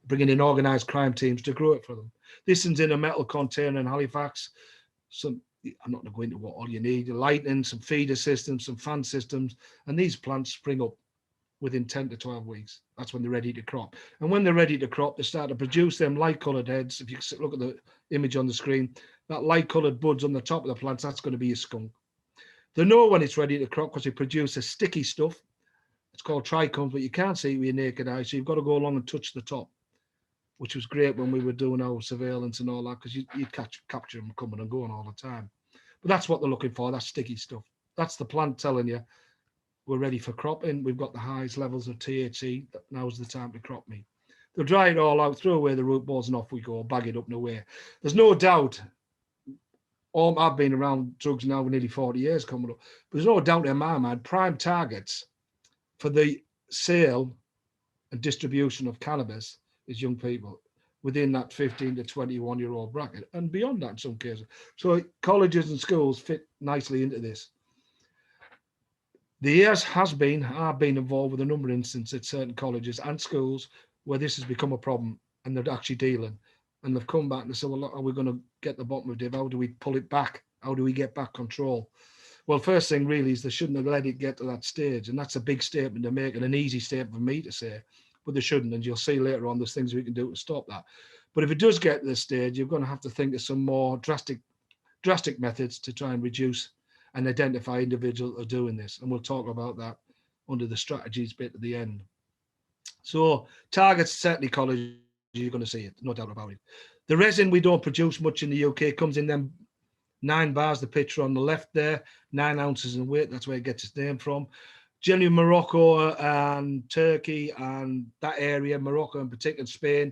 bringing in organised crime teams to grow it for them. This is in a metal container in Halifax. I'm not going to go into what all you need. Lighting, some feeder systems, some fan systems, and these plants spring up within 10 to 12 weeks. That's when they're ready to crop. And when they're ready to crop, they start to produce them light-coloured heads. If you look at the image on the screen, that light-coloured buds on the top of the plants, that's going to be a skunk. They know when it's ready to crop because they produce a sticky stuff. It's called trichome, but you can't see it with your naked eye, so you've got to go along and touch the top, which was great when we were doing our surveillance and all that, because you'd capture them coming and going all the time. But that's what they're looking for, that sticky stuff. That's the plant telling you, we're ready for cropping. We've got the highest levels of THC. Now's the time to crop me. They'll dry it all out, throw away the root balls, and off we go, bag it up and away. There's no doubt, I've been around drugs now for nearly 40 years coming up, but there's no doubt in my mind, prime targets for the sale and distribution of cannabis is young people within that 15 to 21-year-old bracket, and beyond that in some cases. So colleges and schools fit nicely into this. The years I've been involved with a number of instances at certain colleges and schools where this has become a problem and they're actually dealing. And they've come back and they said, well, look, are we going to get the bottom of it? How do we pull it back? How do we get back control? Well, first thing really is they shouldn't have let it get to that stage. And that's a big statement to make and an easy statement for me to say, but they shouldn't. And you'll see later on there's things we can do to stop that. But if it does get to this stage, you're going to have to think of some more drastic methods to try and reduce and identify individuals who are doing this. And we'll talk about that under the strategies bit at the end. So targets, certainly colleges, you're going to see it, no doubt about it. The resin we don't produce much in the UK comes in them 9 bars, the picture on the left there, 9 ounces in weight. That's where it gets its name from. Generally Morocco and Turkey and that area, Morocco in particular, Spain,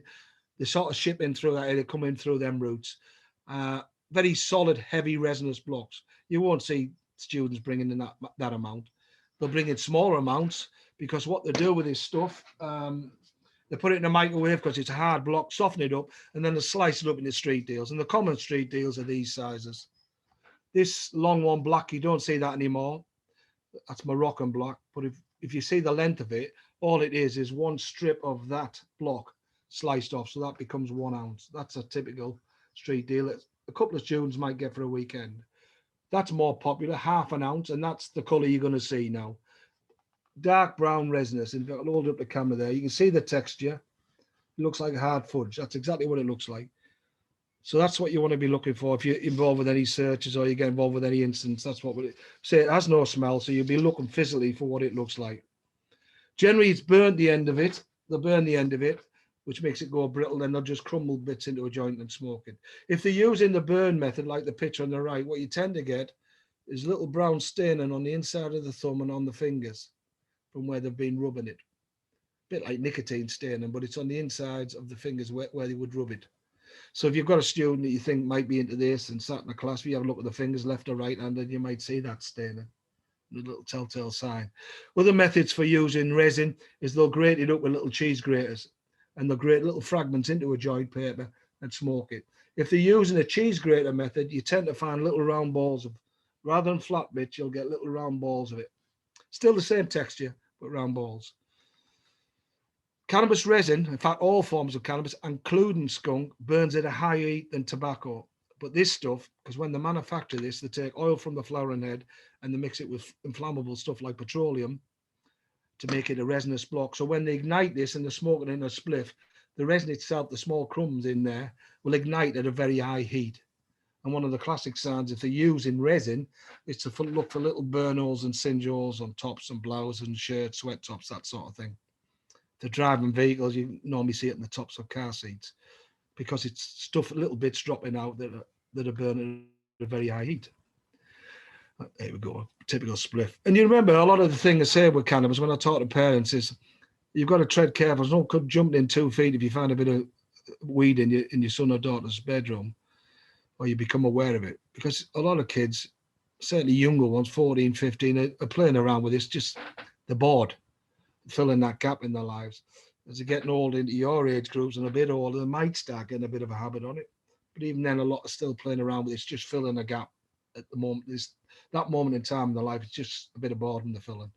they sort of ship in through that area, come in through them routes. Very solid, heavy resinous blocks. You won't see students bringing in that amount. They'll bring in smaller amounts because what they do with this stuff, they put it in a microwave because it's a hard block, soften it up, and then they slice it up into street deals. And the common street deals are these sizes. This long one, black, you don't see that anymore. That's Moroccan black. But if you see the length of it, all it is one strip of that block sliced off. So that becomes 1 ounce. That's a typical street deal. A couple of students might get for a weekend. That's more popular, half an ounce, and that's the colour you're going to see now. Dark brown resinous. And if I hold up the camera there, you can see the texture. It looks like hard fudge. That's exactly what it looks like. So that's what you want to be looking for if you're involved with any searches or you get involved with any instance. That's what we say. It has no smell, so you'll be looking physically for what it looks like. Generally, it's burnt the end of it. They'll burn the end of it, which makes it go brittle, and they'll just crumble bits into a joint and smoke it. If they're using the burn method, like the picture on the right, what you tend to get is little brown staining on the inside of the thumb and on the fingers from where they've been rubbing it. A bit like nicotine staining, but it's on the insides of the fingers where they would rub it. So if you've got a student that you think might be into this and sat in the class, if you have a look at the fingers left or right handed, you might see that staining, the little telltale sign. Other methods for using resin is they'll grate it up with little cheese graters and they'll grate little fragments into a joint paper and smoke it. If they're using a cheese grater method, you tend to find little round balls of, rather than flat bits, you'll get little round balls of it. Still the same texture, but round balls. Cannabis resin, in fact, all forms of cannabis, including skunk, burns at a higher heat than tobacco. But this stuff, because when they manufacture this, they take oil from the flowering head and they mix it with inflammable stuff like petroleum to make it a resinous block. So when they ignite this and they're smoking in a spliff, the resin itself, the small crumbs in there, will ignite at a very high heat. And one of the classic signs, if they're using resin, is to look for little burn holes and singe holes on tops and blouses and shirts, sweat tops, that sort of thing. The driving vehicles, you normally see it in the tops of car seats because it's stuff, little bits dropping out that are burning at a very high heat. There we go, typical spliff. And you remember a lot of the thing I say with cannabis when I talk to parents is you've got to tread careful. No good jumping in 2 feet if you find a bit of weed in your son or daughter's bedroom or you become aware of it. Because a lot of kids, certainly younger ones, 14, 15, are playing around with this, just they're bored, filling that gap in their lives. As they're getting older into your age groups and a bit older, they might start getting a bit of a habit on it. But even then, a lot are still playing around with it. It's just filling a gap at the moment. That moment in time in their life, it's just a bit of boredom they're filling.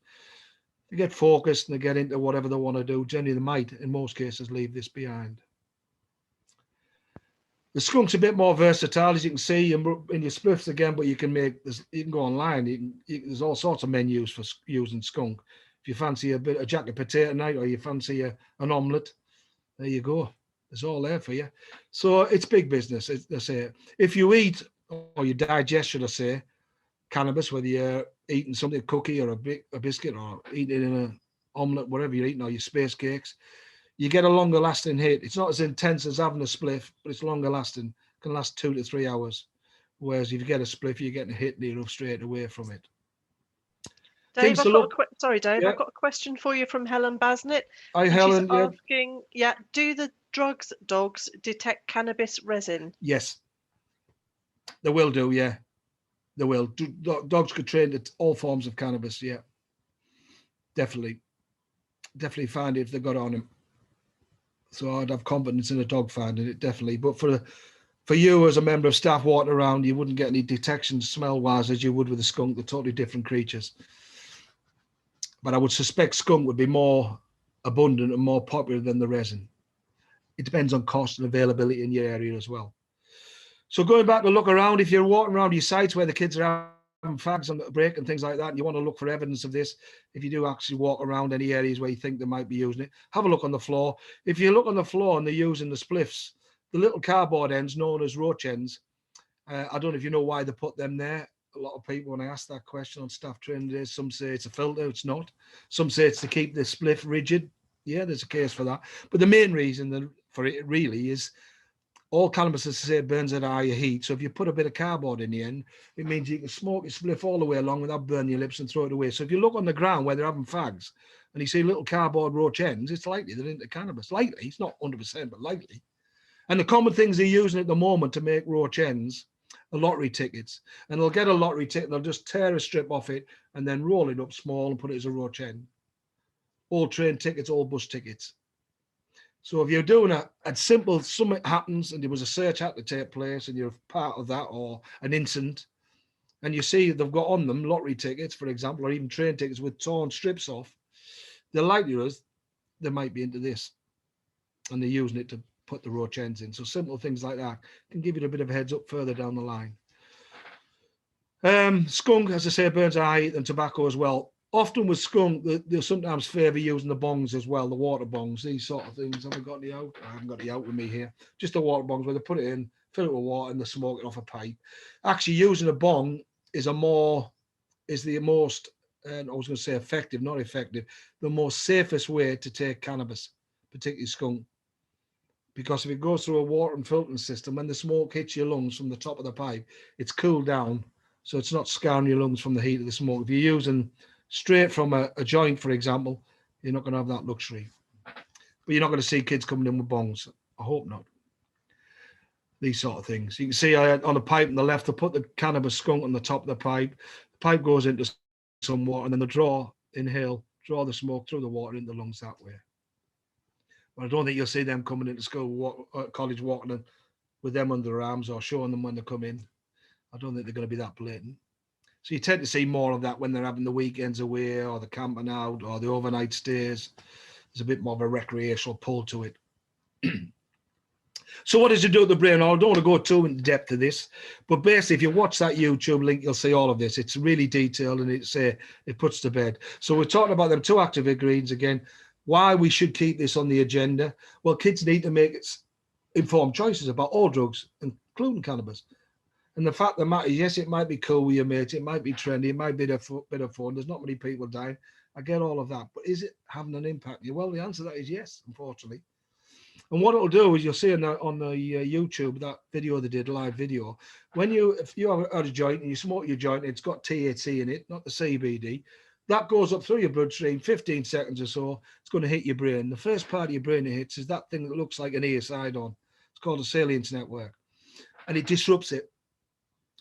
They get focused and they get into whatever they want to do. Generally, they might, in most cases, leave this behind. The skunk's a bit more versatile, as you can see in your spliffs again, but you can go online. There's all sorts of menus for using skunk. If you fancy a jacket potato night or you fancy an omelette, there you go. It's all there for you. So it's big business. They say if you eat or you digest, should I say, cannabis, whether you're eating something, a cookie or a biscuit or eating in an omelette, whatever you're eating, or your space cakes, you get a longer lasting hit. It's not as intense as having a spliff, but it's longer lasting. It can last 2 to 3 hours. Whereas if you get a spliff, you're getting a hit near enough straight away from it. Dave, sorry, Dave, yeah. I've got a question for you from Helen Basnett. Hi, Helen. She's asking, do the drugs dogs detect cannabis resin? Yes, they will do, yeah. They will. Dogs could train at all forms of cannabis, yeah. Definitely find it if they've got it on them. So I'd have confidence in a dog finding it, definitely. But for you as a member of staff walking around, you wouldn't get any detection smell-wise as you would with a skunk. They're totally different creatures. but I would suspect skunk would be more abundant and more popular than the resin. It depends on cost and availability in your area as well. So going back to look around, if you're walking around your sites where the kids are having fags on the break and things like that, and you want to look for evidence of this, if you do actually walk around any areas where you think they might be using it, have a look on the floor. If you look on the floor and they're using the spliffs, the little cardboard ends known as roach ends, I don't know if you know why they put them there. A lot of people, when I ask that question on staff training days, some say it's a filter, it's not. Some say it's to keep the spliff rigid. Yeah, there's a case for that. But the main reason for it really is all cannabis, as I say, burns at higher heat. So if you put a bit of cardboard in the end, it means you can smoke your spliff all the way along without burning your lips and throw it away. So if you look on the ground where they're having fags and you see little cardboard roach ends, it's likely they're into cannabis. Likely, it's not 100%, but likely. And the common things they're using at the moment to make roach ends are lottery tickets. And they'll get a lottery ticket, they'll just tear a strip off it and then roll it up small and put it as a roach end. All train tickets, all bus tickets. So if you're doing a simple, something happens and there was a search had to take place and you're part of that or an incident, and you see they've got on them lottery tickets, for example, or even train tickets with torn strips off, the likelihood is they might be into this and they're using it to put the roach ends in. So simple things like that can give you a bit of a heads up further down the line. Skunk, as I say, burns a higher heat than tobacco as well. Often with skunk, they'll sometimes favour using the bongs as well, the water bongs, these sort of things. Have I got the out? I haven't got the out with me here. Just the water bongs where they put it in, fill it with water, and they smoke it off a pipe. Actually, using a bong is the most, I was going to say effective, not effective, the most safest way to take cannabis, particularly skunk. Because if it goes through a water and filtering system, when the smoke hits your lungs from the top of the pipe, it's cooled down, so it's not scarring your lungs from the heat of the smoke. If you're using straight from a joint, for example, you're not going to have that luxury. But you're not going to see kids coming in with bongs. I hope not. These sort of things. You can see on the pipe on the left, they put the cannabis skunk on the top of the pipe. The pipe goes into some water, and then they draw the smoke through the water into the lungs that way. But I don't think you'll see them coming into school, college, walking with them under their arms or showing them when they come in. I don't think they're going to be that blatant. So you tend to see more of that when they're having the weekends away or the camping out or the overnight stays. There's a bit more of a recreational pull to it. So what does it do to the brain? I don't want to go too in depth to this, but basically if you watch that YouTube link, you'll see all of this. It's really detailed and it puts to bed. So we're talking about them two active ingredients again, why we should keep this on the agenda. Well, kids need to make informed choices about all drugs, including cannabis. And the fact of the matter is, yes, it might be cool with your mates, it might be trendy, it might be a bit of fun. There's not many people dying. I get all of that. But is it having an impact? Well, the answer to that is yes, unfortunately. And what it'll do is you'll see on the YouTube, that video they did, live video, if you have a joint and you smoke your joint, it's got THC in it, not the CBD, that goes up through your bloodstream, 15 seconds or so, it's going to hit your brain. The first part of your brain it hits is that thing that looks like an ear side on. It's called a salience network. And it disrupts it.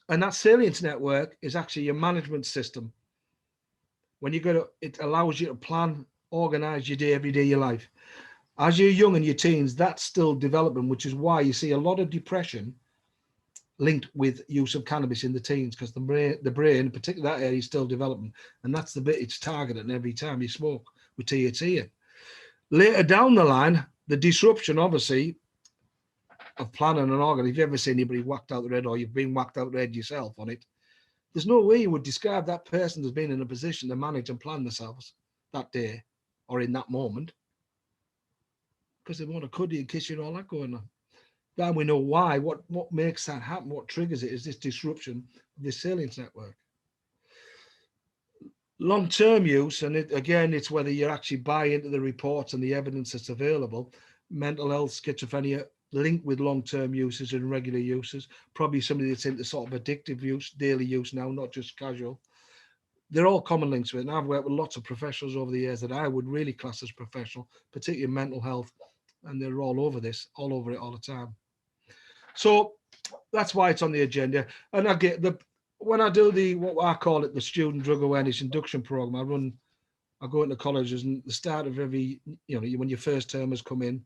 And that salience network is actually your management system. When it allows you to plan, organize your day, every day of your life. As you're young and your teens, that's still developing, which is why you see a lot of depression linked with use of cannabis in the teens, because the brain, particularly that area, is still developing. And that's the bit it's targeting every time you smoke with THC in. Later down the line, the disruption, obviously, of planning and organizing. If you've ever seen anybody whacked out the red or you've been whacked out the red yourself on it, there's no way you would describe that person as being in a position to manage and plan themselves that day or in that moment, because they want to cuddle you and kiss you and all that going on. Then we know why. What makes that happen? What triggers it is this disruption of this salience network. Long-term use, and it's whether you actually buy into the reports and the evidence that's available. Mental health, schizophrenia, linked with long-term uses and regular uses. Probably somebody that's into sort of addictive use, daily use now, not just casual. They're all common links with it. And I've worked with lots of professionals over the years that I would really class as professional, particularly in mental health, and they're all over it all the time. So that's why it's on the agenda. And when I do what I call it, the student drug awareness induction program, I go into colleges, and the start of every, when your first termers come in,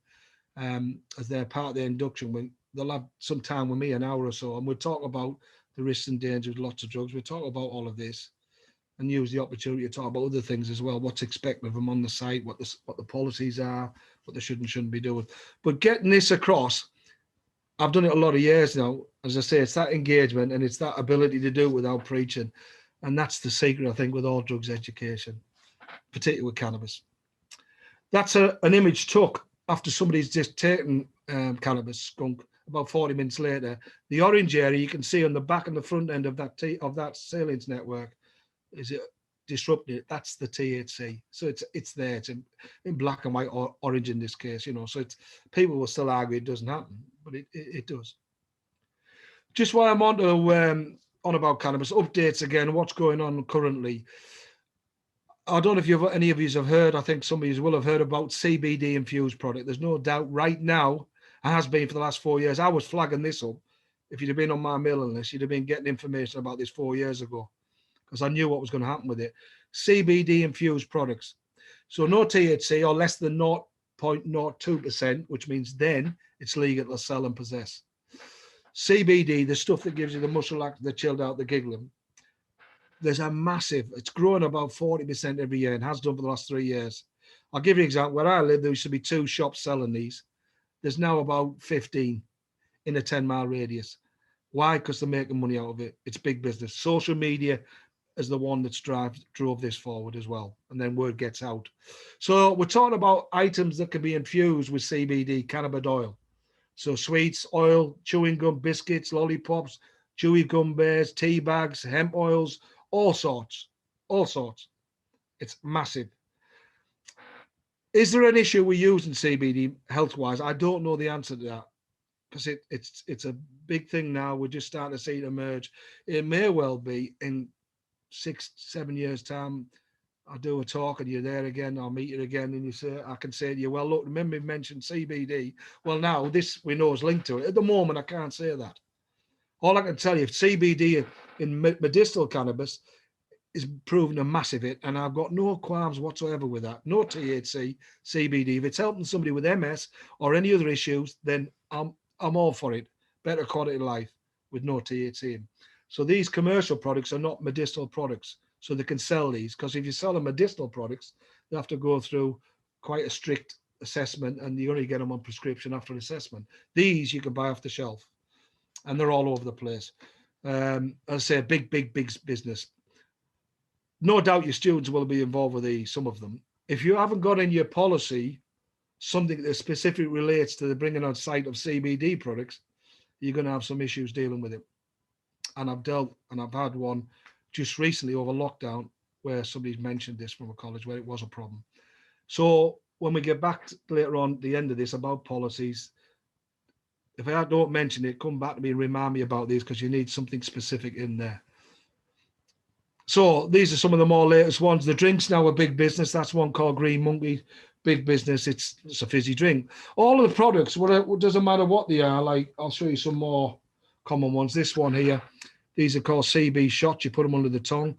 as they're part of the induction, they'll have some time with me, an hour or so, and we'll talk about the risks and dangers of lots of drugs. We'll talk about all of this. and use the opportunity to talk about other things as well. What's expected of them on the site, what the policies are, what they should and shouldn't be doing. But getting this across, I've done it a lot of years now. As I say, it's that engagement and it's that ability to do it without preaching. And that's the secret, I think, with all drugs education, particularly with cannabis. That's an image took after somebody's just taken cannabis skunk. About 40 minutes later, the orange area you can see on the back and the front end of that salience network is it disrupted. That's the THC. So it's there. It's in black and white or orange in this case, you know. So it's people will still argue it doesn't happen, but it does. Just while I'm on about cannabis updates again, what's going on currently. I don't know if any of you have heard. I think some of you will have heard about CBD infused product. There's no doubt right now, and has been for the last 4 years. I was flagging this up. If you'd have been on my mailing list, you'd have been getting information about this 4 years ago, because I knew what was going to happen with it. CBD infused products. So no THC or less than 0.02%, which means then it's legal to sell and possess. CBD, the stuff that gives you the muscle act, the chilled out, the giggling. There's a massive, it's growing about 40% every year and has done for the last 3 years. I'll give you an example. Where I live, there used to be 2 shops selling these. There's now about 15 in a 10-mile radius. Why? Because they're making money out of it. It's big business. Social media is the one that drove this forward as well. And then word gets out. So we're talking about items that can be infused with CBD, cannabis oil. So sweets, oil, chewing gum, biscuits, lollipops, chewy gum bears, tea bags, hemp oils, all sorts. It's massive. Is there an issue with using CBD health-wise? I don't know the answer to that, because it's a big thing now. We're just starting to see it emerge. It may well be in 6-7 years' time. I do a talk and you're there again. I'll meet you again, and I can say to you, well, look, remember you mentioned CBD. Well, now this we know is linked to it. At the moment, I can't say that. All I can tell you, CBD in medicinal cannabis is proving a massive hit, and I've got no qualms whatsoever with that. No THC, CBD. If it's helping somebody with MS or any other issues, then I'm all for it. Better quality of life with no THC in. So these commercial products are not medicinal products, so they can sell these. Because if you sell them medicinal products, they have to go through quite a strict assessment, and you only get them on prescription after assessment. These you can buy off the shelf, and they're all over the place. As I say, big business. No doubt your students will be involved with these, some of them. If you haven't got in your policy something that specifically relates to the bringing on site of CBD products, you're going to have some issues dealing with it. And I've had one just recently over lockdown where somebody's mentioned this from a college where it was a problem. So when we get back later on at the end of this about policies, if I don't mention it, come back to me and remind me about these, because you need something specific in there. So these are some of the more latest ones. The drinks now are big business. That's one called Green Monkey. Big business. It's a fizzy drink. All of the products, it doesn't matter what they are. Like, I'll show you some more common ones. This one here, these are called CB shots. You put them under the tongue.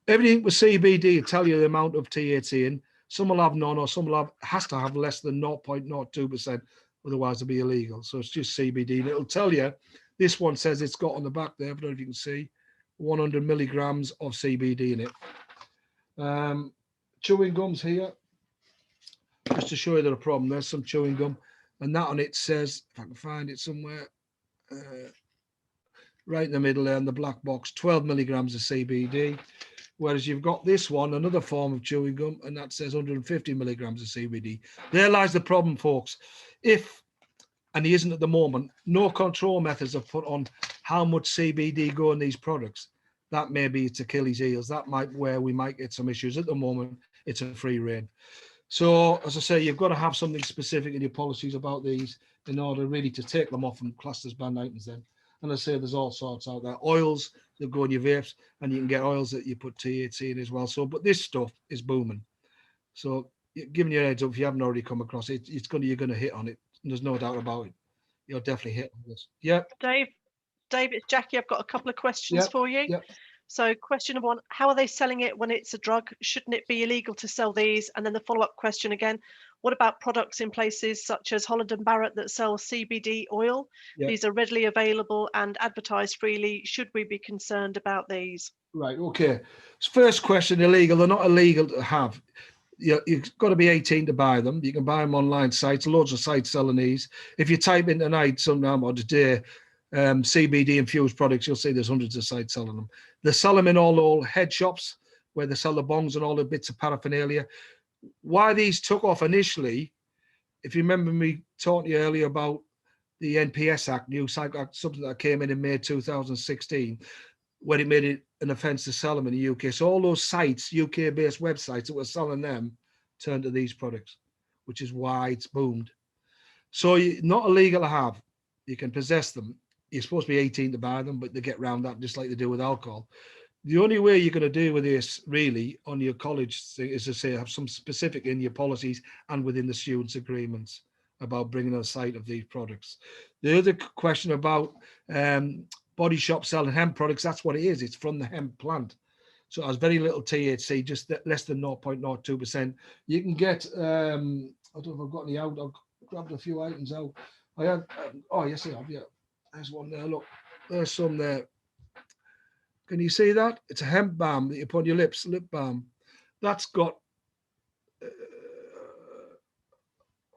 Everything with CBD will tell you the amount of THC in. Some will have none, or some has to have less than 0.02%. Otherwise it'll be illegal. So it's just CBD. And it'll tell you, this one says it's got on the back there, I don't know if you can see, 100 milligrams of CBD in it. Chewing gums here, just to show you that a problem. There's some chewing gum, and that on it says, if I can find it somewhere, right in the middle there in the black box, 12 milligrams of CBD. Whereas you've got this one, another form of chewing gum, and that says 150 milligrams of CBD. There lies the problem, folks. And he isn't at the moment, no control methods are put on how much CBD go in these products. That may be its Achilles heels. That might where we might get some issues. At the moment, it's a free rein. So, as I say, you've got to have something specific in your policies about these in order really to take them off and class as banned items then. And I say there's all sorts out there. Oils that go in your vapes, and you can get oils that you put THC in as well. So, but this stuff is booming. So, giving you a heads up, if you haven't already come across it, you're going to hit on it. There's no doubt about it. You'll definitely hit on this. Yeah. Dave, it's Jackie. I've got a couple of questions for you. Yep. So question number one, how are they selling it when it's a drug? Shouldn't it be illegal to sell these? And then the follow-up question again, What about products in places such as Holland and Barrett that sell CBD oil? Yeah. These are readily available and advertised freely. Should we be concerned about these? Right. Okay. First question: illegal. They're not illegal to have. You've got to be 18 to buy them. You can buy them online sites. Loads of sites selling these. If you type in tonight, sometime or today, CBD infused products, you'll see there's hundreds of sites selling them. They sell them in all head shops where they sell the bongs and all the bits of paraphernalia. Why these took off initially, if you remember me talking to you earlier about the NPS Act, New Psych Act, something that came in May 2016, when it made it an offence to sell them in the UK. So all those sites, UK-based websites that were selling them, turned to these products, which is why it's boomed. So not illegal to have. You can possess them. You're supposed to be 18 to buy them, but they get round that just like they do with alcohol. The only way you're going to deal with this really on your college thing is to say have some specific in your policies and within the students' agreements about bringing on site of these products. The other question about body shop selling hemp products, that's what it is. It's from the hemp plant. So it has very little THC, just less than 0.02%. You can get, I don't know if I've got any out. I've grabbed a few items out. I had, oh, yes, I have, yeah. There's one there, look. There's some there. Can you see that? It's a hemp balm that you put on your lips, lip balm. That's got, I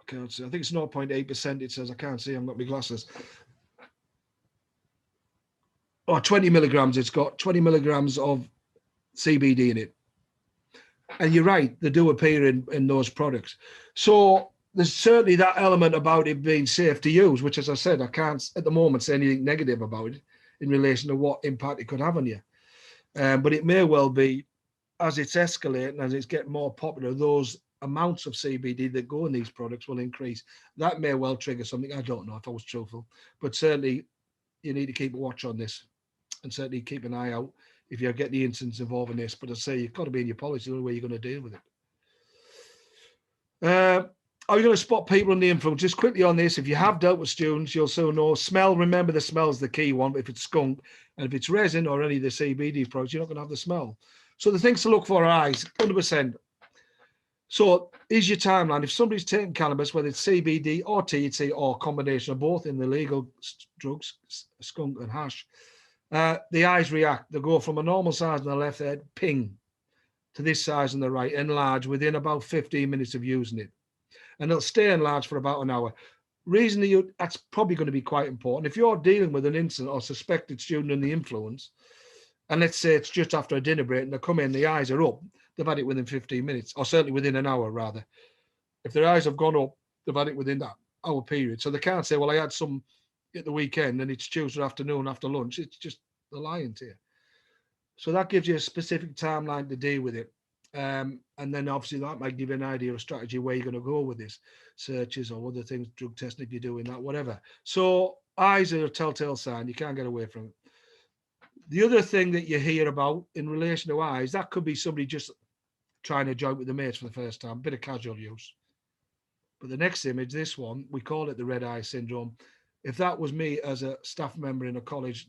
can't see, I think it's 0.8%. It says, I can't see, I've got my glasses. Or 20 milligrams, it's got 20 milligrams of CBD in it. And you're right, they do appear in those products. So there's certainly that element about it being safe to use, which, as I said, I can't at the moment say anything negative about it in relation to what impact it could have on you. But it may well be, as it's escalating, as it's getting more popular, those amounts of CBD that go in these products will increase. That may well trigger something. I don't know if I was truthful, but certainly you need to keep a watch on this and certainly keep an eye out if you get the incidents involving this. But I say you've got to be in your policy the only way you're going to deal with it. Are you going to spot people in the influence? Just quickly on this, if you have dealt with students, you'll soon know. Smell, remember the smell is the key one. If it's skunk and if it's resin or any of the CBD products, you're not going to have the smell. So the things to look for are eyes, 100%. So is your timeline. If somebody's taking cannabis, whether it's CBD or THC or a combination of both in the legal drugs, skunk and hash, the eyes react. They go from a normal size on the left head, ping, to this size on the right, enlarge within about 15 minutes of using it. And it'll stay enlarged for about an hour. Reason that's probably going to be quite important. If you're dealing with an incident or suspected student in the influence, and let's say it's just after a dinner break and they come in, the eyes are up, they've had it within 15 minutes, or certainly within an hour, rather. If their eyes have gone up, they've had it within that hour period. So they can't say, well, I had some at the weekend and it's Tuesday afternoon after lunch. It's just they're lying to you. So that gives you a specific timeline to deal with it. And then obviously that might give you an idea of strategy where you're going to go with this, searches or other things, drug testing if you're doing that, whatever. So eyes are a telltale sign. You can't get away from it. The other thing that you hear about in relation to eyes, that could be somebody just trying to joint with the mates for the first time, a bit of casual use. But the next image, this one, we call it the red eye syndrome. If that was me as a staff member in a college,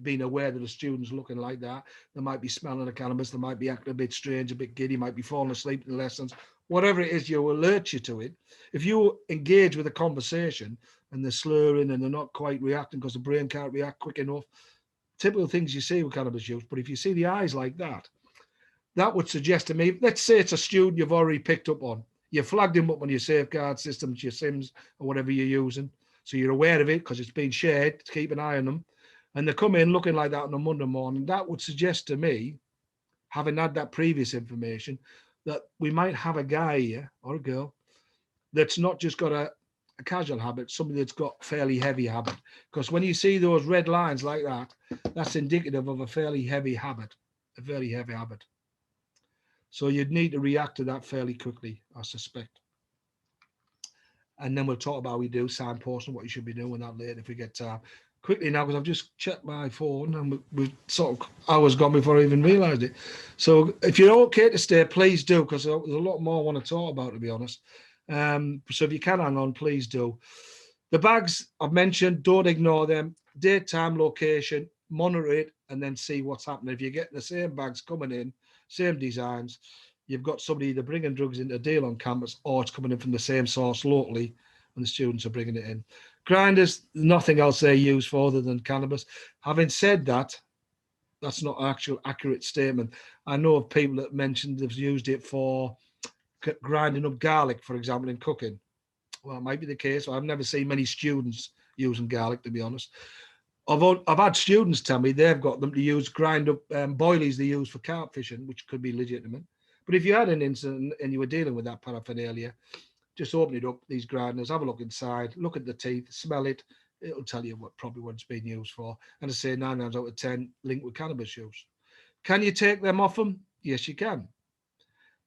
being aware that the students looking like that, they might be smelling the cannabis, they might be acting a bit strange, a bit giddy, might be falling asleep in the lessons, whatever it is, you alert you to it. If you engage with a conversation and they're slurring and they're not quite reacting because the brain can't react quick enough, typical things you see with cannabis use. But if you see the eyes like that, that would suggest to me, let's say it's a student you've already picked up on. You flagged him up on your safeguard systems, your SIMs, or whatever you're using. So you're aware of it because it's been shared to keep an eye on them. And they come in looking like that on a Monday morning. That would suggest to me, having had that previous information, that we might have a guy here or a girl that's not just got a casual habit, somebody that's got fairly heavy habit. Because when you see those red lines like that, that's indicative of a fairly heavy habit, a very heavy habit. So you'd need to react to that fairly quickly, I suspect. And then we'll talk about how we do signposts and what you should be doing that later if we get time. Quickly now, because I've just checked my phone and we've sort of hours gone before I even realised it. So if you're okay to stay, please do, because there's a lot more I want to talk about, to be honest. So if you can hang on, please do. The bags I've mentioned, don't ignore them. Date, time, location, monitor it, and then see what's happening. If you're getting the same bags coming in, same designs, you've got somebody either bringing drugs into a deal on campus or it's coming in from the same source locally and the students are bringing it in. Grinders, nothing else they're used for other than cannabis. Having said that, that's not an actual accurate statement. I know of people that mentioned they've used it for grinding up garlic, for example, in cooking. Well, it might be the case. I've never seen many students using garlic, to be honest. I've had students tell me they've got them to use grind up boilies they use for carp fishing, which could be legitimate. But if you had an incident and you were dealing with that paraphernalia, just open it up, these grinders, have a look inside, look at the teeth, smell it. It'll tell you probably what it's been used for. And I say 9 times out of 10 linked with cannabis use. Can you take them off them? Yes, you can.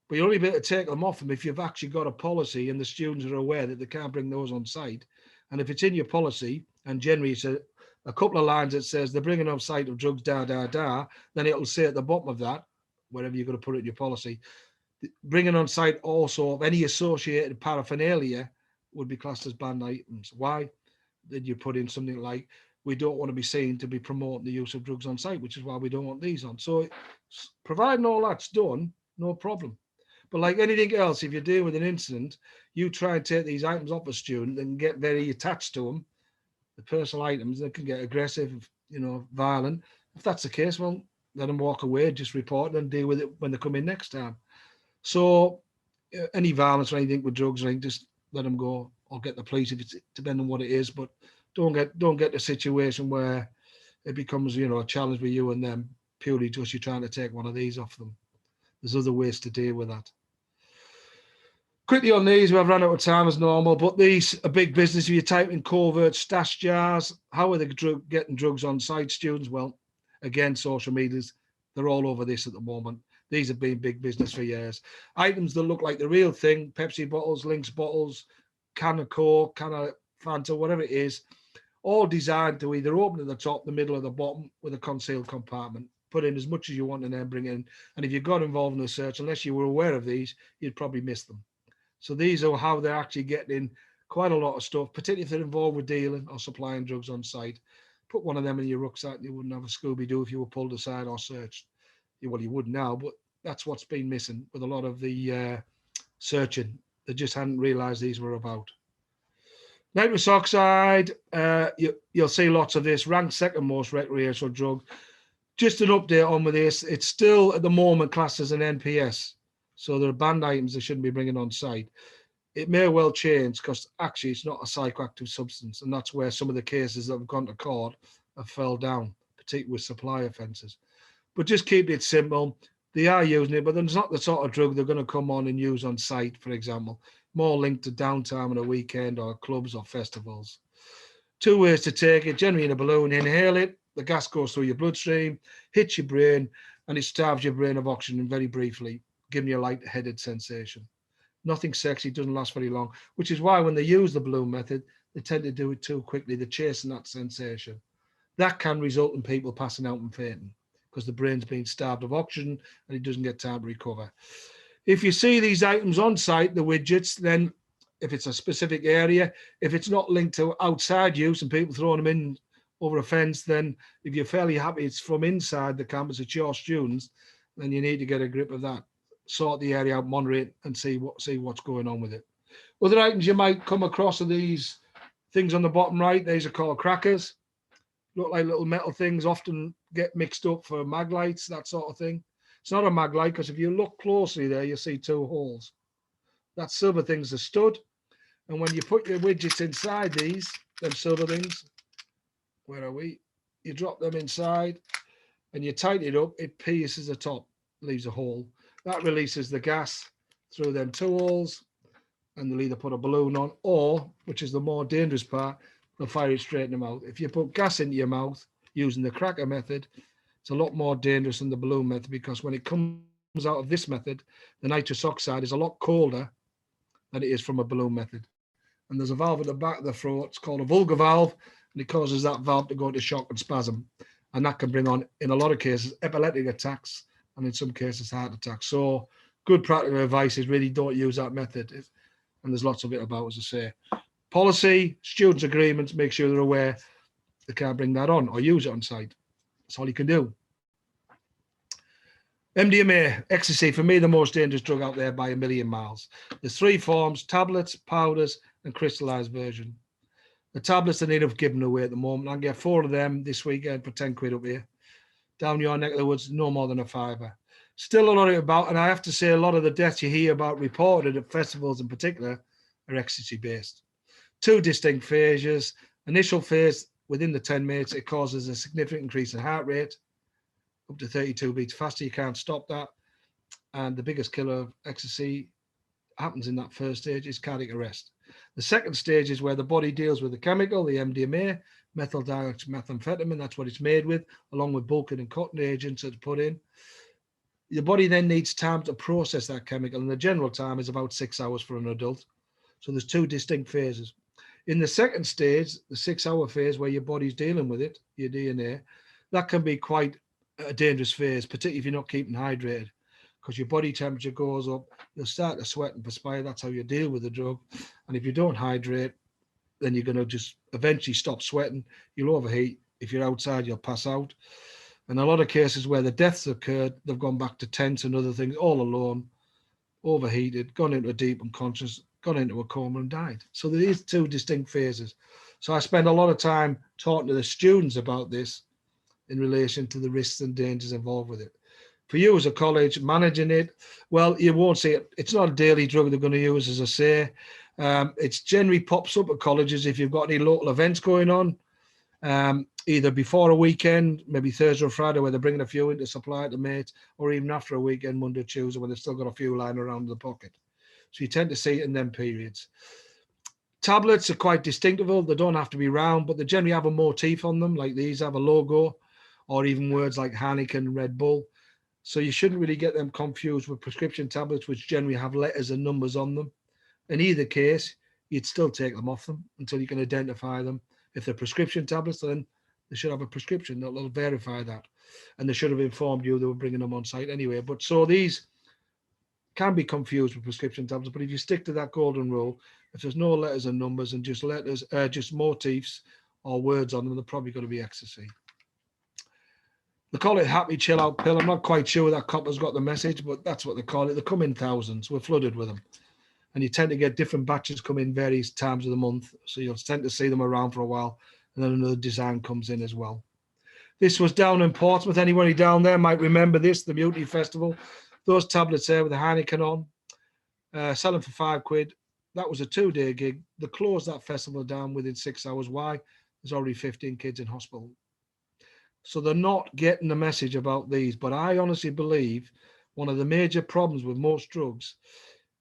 But you're only able to take them off them if you've actually got a policy and the students are aware that they can't bring those on site. And if it's in your policy, and generally it's a couple of lines that says they're bringing on site of drugs, then it'll say at the bottom of that, wherever you're going to put it in your policy, bringing on site also of any associated paraphernalia would be classed as banned items. Why? Then you put in something like, we don't want to be seen to be promoting the use of drugs on site, which is why we don't want these on. So providing all that's done, no problem. But like anything else, if you're dealing with an incident, you try and take these items off a student and get very attached to them, the personal items, they can get aggressive, violent. If that's the case, well, let them walk away, just report and deal with it when they come in next time. So any violence or anything with drugs or anything, just let them go or get the police if it's depending on what it is. But don't get the situation where it becomes, a challenge with you and them purely just you're trying to take one of these off them. There's other ways to deal with that. Quickly on these, we've run out of time as normal, but these are big business. If you type in covert stash jars, how are they getting drugs on site, students? Well, again, social medias, they're all over this at the moment. These have been big business for years. Items that look like the real thing, Pepsi bottles, Lynx bottles, can of Coke, can of Fanta, whatever it is, all designed to either open at the top, the middle, or the bottom with a concealed compartment. Put in as much as you want and then bring in. And if you got involved in the search, unless you were aware of these, you'd probably miss them. So these are how they're actually getting in quite a lot of stuff, particularly if they're involved with dealing or supplying drugs on site. Put one of them in your rucksack and you wouldn't have a Scooby-Doo if you were pulled aside or searched. Well, you would now, but that's what's been missing with a lot of the searching. They just hadn't realised these were about. Nitrous oxide, you'll see lots of this, ranked second most recreational drug. Just an update on with this, it's still at the moment classed as an NPS. So there are banned items they shouldn't be bringing on site. It may well change because actually it's not a psychoactive substance. And that's where some of the cases that have gone to court have fell down, particularly with supply offences. But just keep it simple. They are using it, but it's not the sort of drug they're going to come on and use on site, for example. More linked to downtime on a weekend or clubs or festivals. 2 ways to take it, generally in a balloon, inhale it, the gas goes through your bloodstream, hits your brain, and it starves your brain of oxygen very briefly, giving you a light-headed sensation. Nothing sexy, doesn't last very long, which is why when they use the balloon method, they tend to do it too quickly. They're chasing that sensation. That can result in people passing out and fainting because the brain's being starved of oxygen and it doesn't get time to recover. If you see these items on site, the widgets, then if it's a specific area, if it's not linked to outside use and people throwing them in over a fence, then if you're fairly happy it's from inside the campus, it's your students, then you need to get a grip of that. Sort the area out, monitor it, and see what's going on with it. Other items you might come across are these things on the bottom right. These are called crackers. Look like little metal things, often get mixed up for mag lights, that sort of thing. It's not a mag light because if you look closely there, you'll see 2 holes. That silver thing's a stud. And when you put your widgets inside these, them silver things, where are we? You drop them inside and you tighten it up, it pierces the top, leaves a hole. That releases the gas through them 2 holes, and they'll either put a balloon on or, which is the more dangerous part, they'll fire it straight in the mouth. If you put gas into your mouth using the cracker method, it's a lot more dangerous than the balloon method because when it comes out of this method, the nitrous oxide is a lot colder than it is from a balloon method. And there's a valve at the back of the throat, it's called a vulgar valve, and it causes that valve to go into shock and spasm. And that can bring on, in a lot of cases, epileptic attacks, and in some cases, heart attacks. So good practical advice is really don't use that method. And there's lots of it about, as I say. Policy, students' agreements, make sure they're aware they can't bring that on or use it on site. That's all you can do. MDMA, ecstasy, for me, the most dangerous drug out there by a million miles. There's three forms: tablets, powders, and crystallized version. The tablets are enough given away at the moment. I can get 4 of them this weekend for 10 quid up here. Down your neck of the woods, no more than a fiver. Still a lot of it about, and I have to say, a lot of the deaths you hear about reported at festivals in particular are ecstasy based. 2 distinct phases. Initial phase, within the 10 minutes, it causes a significant increase in heart rate, up to 32 beats faster. You can't stop that. And the biggest killer of ecstasy happens in that first stage is cardiac arrest. The second stage is where the body deals with the chemical, the MDMA, methyl dioxymethamphetamine, that's what it's made with, along with bulking and cotton agents that's put in. The body then needs time to process that chemical, and the general time is about 6 hours for an adult. So there's 2 distinct phases. In the second stage, the 6-hour phase where your body's dealing with it, your DNA, that can be quite a dangerous phase, particularly if you're not keeping hydrated, because your body temperature goes up, you'll start to sweat and perspire. That's how you deal with the drug. And if you don't hydrate, then you're going to just eventually stop sweating. You'll overheat. If you're outside, you'll pass out. And a lot of cases where the deaths occurred, they've gone back to tents and other things, all alone, overheated, gone into a deep unconscious, gone into a coma and died. So there is 2 distinct phases. So I spend a lot of time talking to the students about this in relation to the risks and dangers involved with it. For you as a college managing it, well, you won't see it. It's not a daily drug they're going to use, as I say. It generally pops up at colleges if you've got any local events going on, either before a weekend, maybe Thursday or Friday, where they're bringing a few in to supply to mates, or even after a weekend, Monday, Tuesday, when they've still got a few lying around in the pocket. So you tend to see it in them periods. Tablets are quite distinctive. They don't have to be round, but they generally have a motif on them, like these have a logo, or even words like Heineken and Red Bull. So you shouldn't really get them confused with prescription tablets, which generally have letters and numbers on them. In either case, you'd still take them off them until you can identify them. If they're prescription tablets, then they should have a prescription that'll verify that. And they should have informed you they were bringing them on site anyway. But so these can be confused with prescription tablets, but if you stick to that golden rule, if there's no letters and numbers and just letters, just motifs or words on them, they're probably going to be ecstasy. They call it happy chill out pill. I'm not quite sure that copper's got the message, but that's what they call it. They come in thousands. We're flooded with them. And you tend to get different batches come in various times of the month. So you'll tend to see them around for a while. And then another design comes in as well. This was down in Portsmouth. Anybody down there might remember this, the Mutiny Festival. Those tablets there with the Heineken on, selling for £5. That was a 2-day gig. They closed that festival down within 6 hours. Why? There's already 15 kids in hospital. So they're not getting the message about these. But I honestly believe one of the major problems with most drugs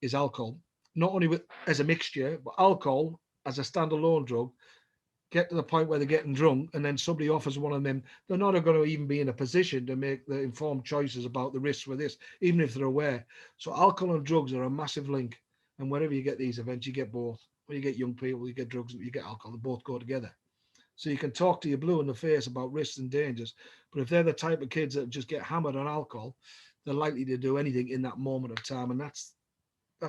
is alcohol. Not only as a mixture, but alcohol as a standalone drug. Get to the point where they're getting drunk and then somebody offers one of them, they're not going to even be in a position to make the informed choices about the risks with this, even if they're aware. So alcohol and drugs are a massive link. And wherever you get these events, you get both. When you get young people, you get drugs, you get alcohol, they both go together. So you can talk to your blue in the face about risks and dangers. But if they're the type of kids that just get hammered on alcohol, they're likely to do anything in that moment of time. And that's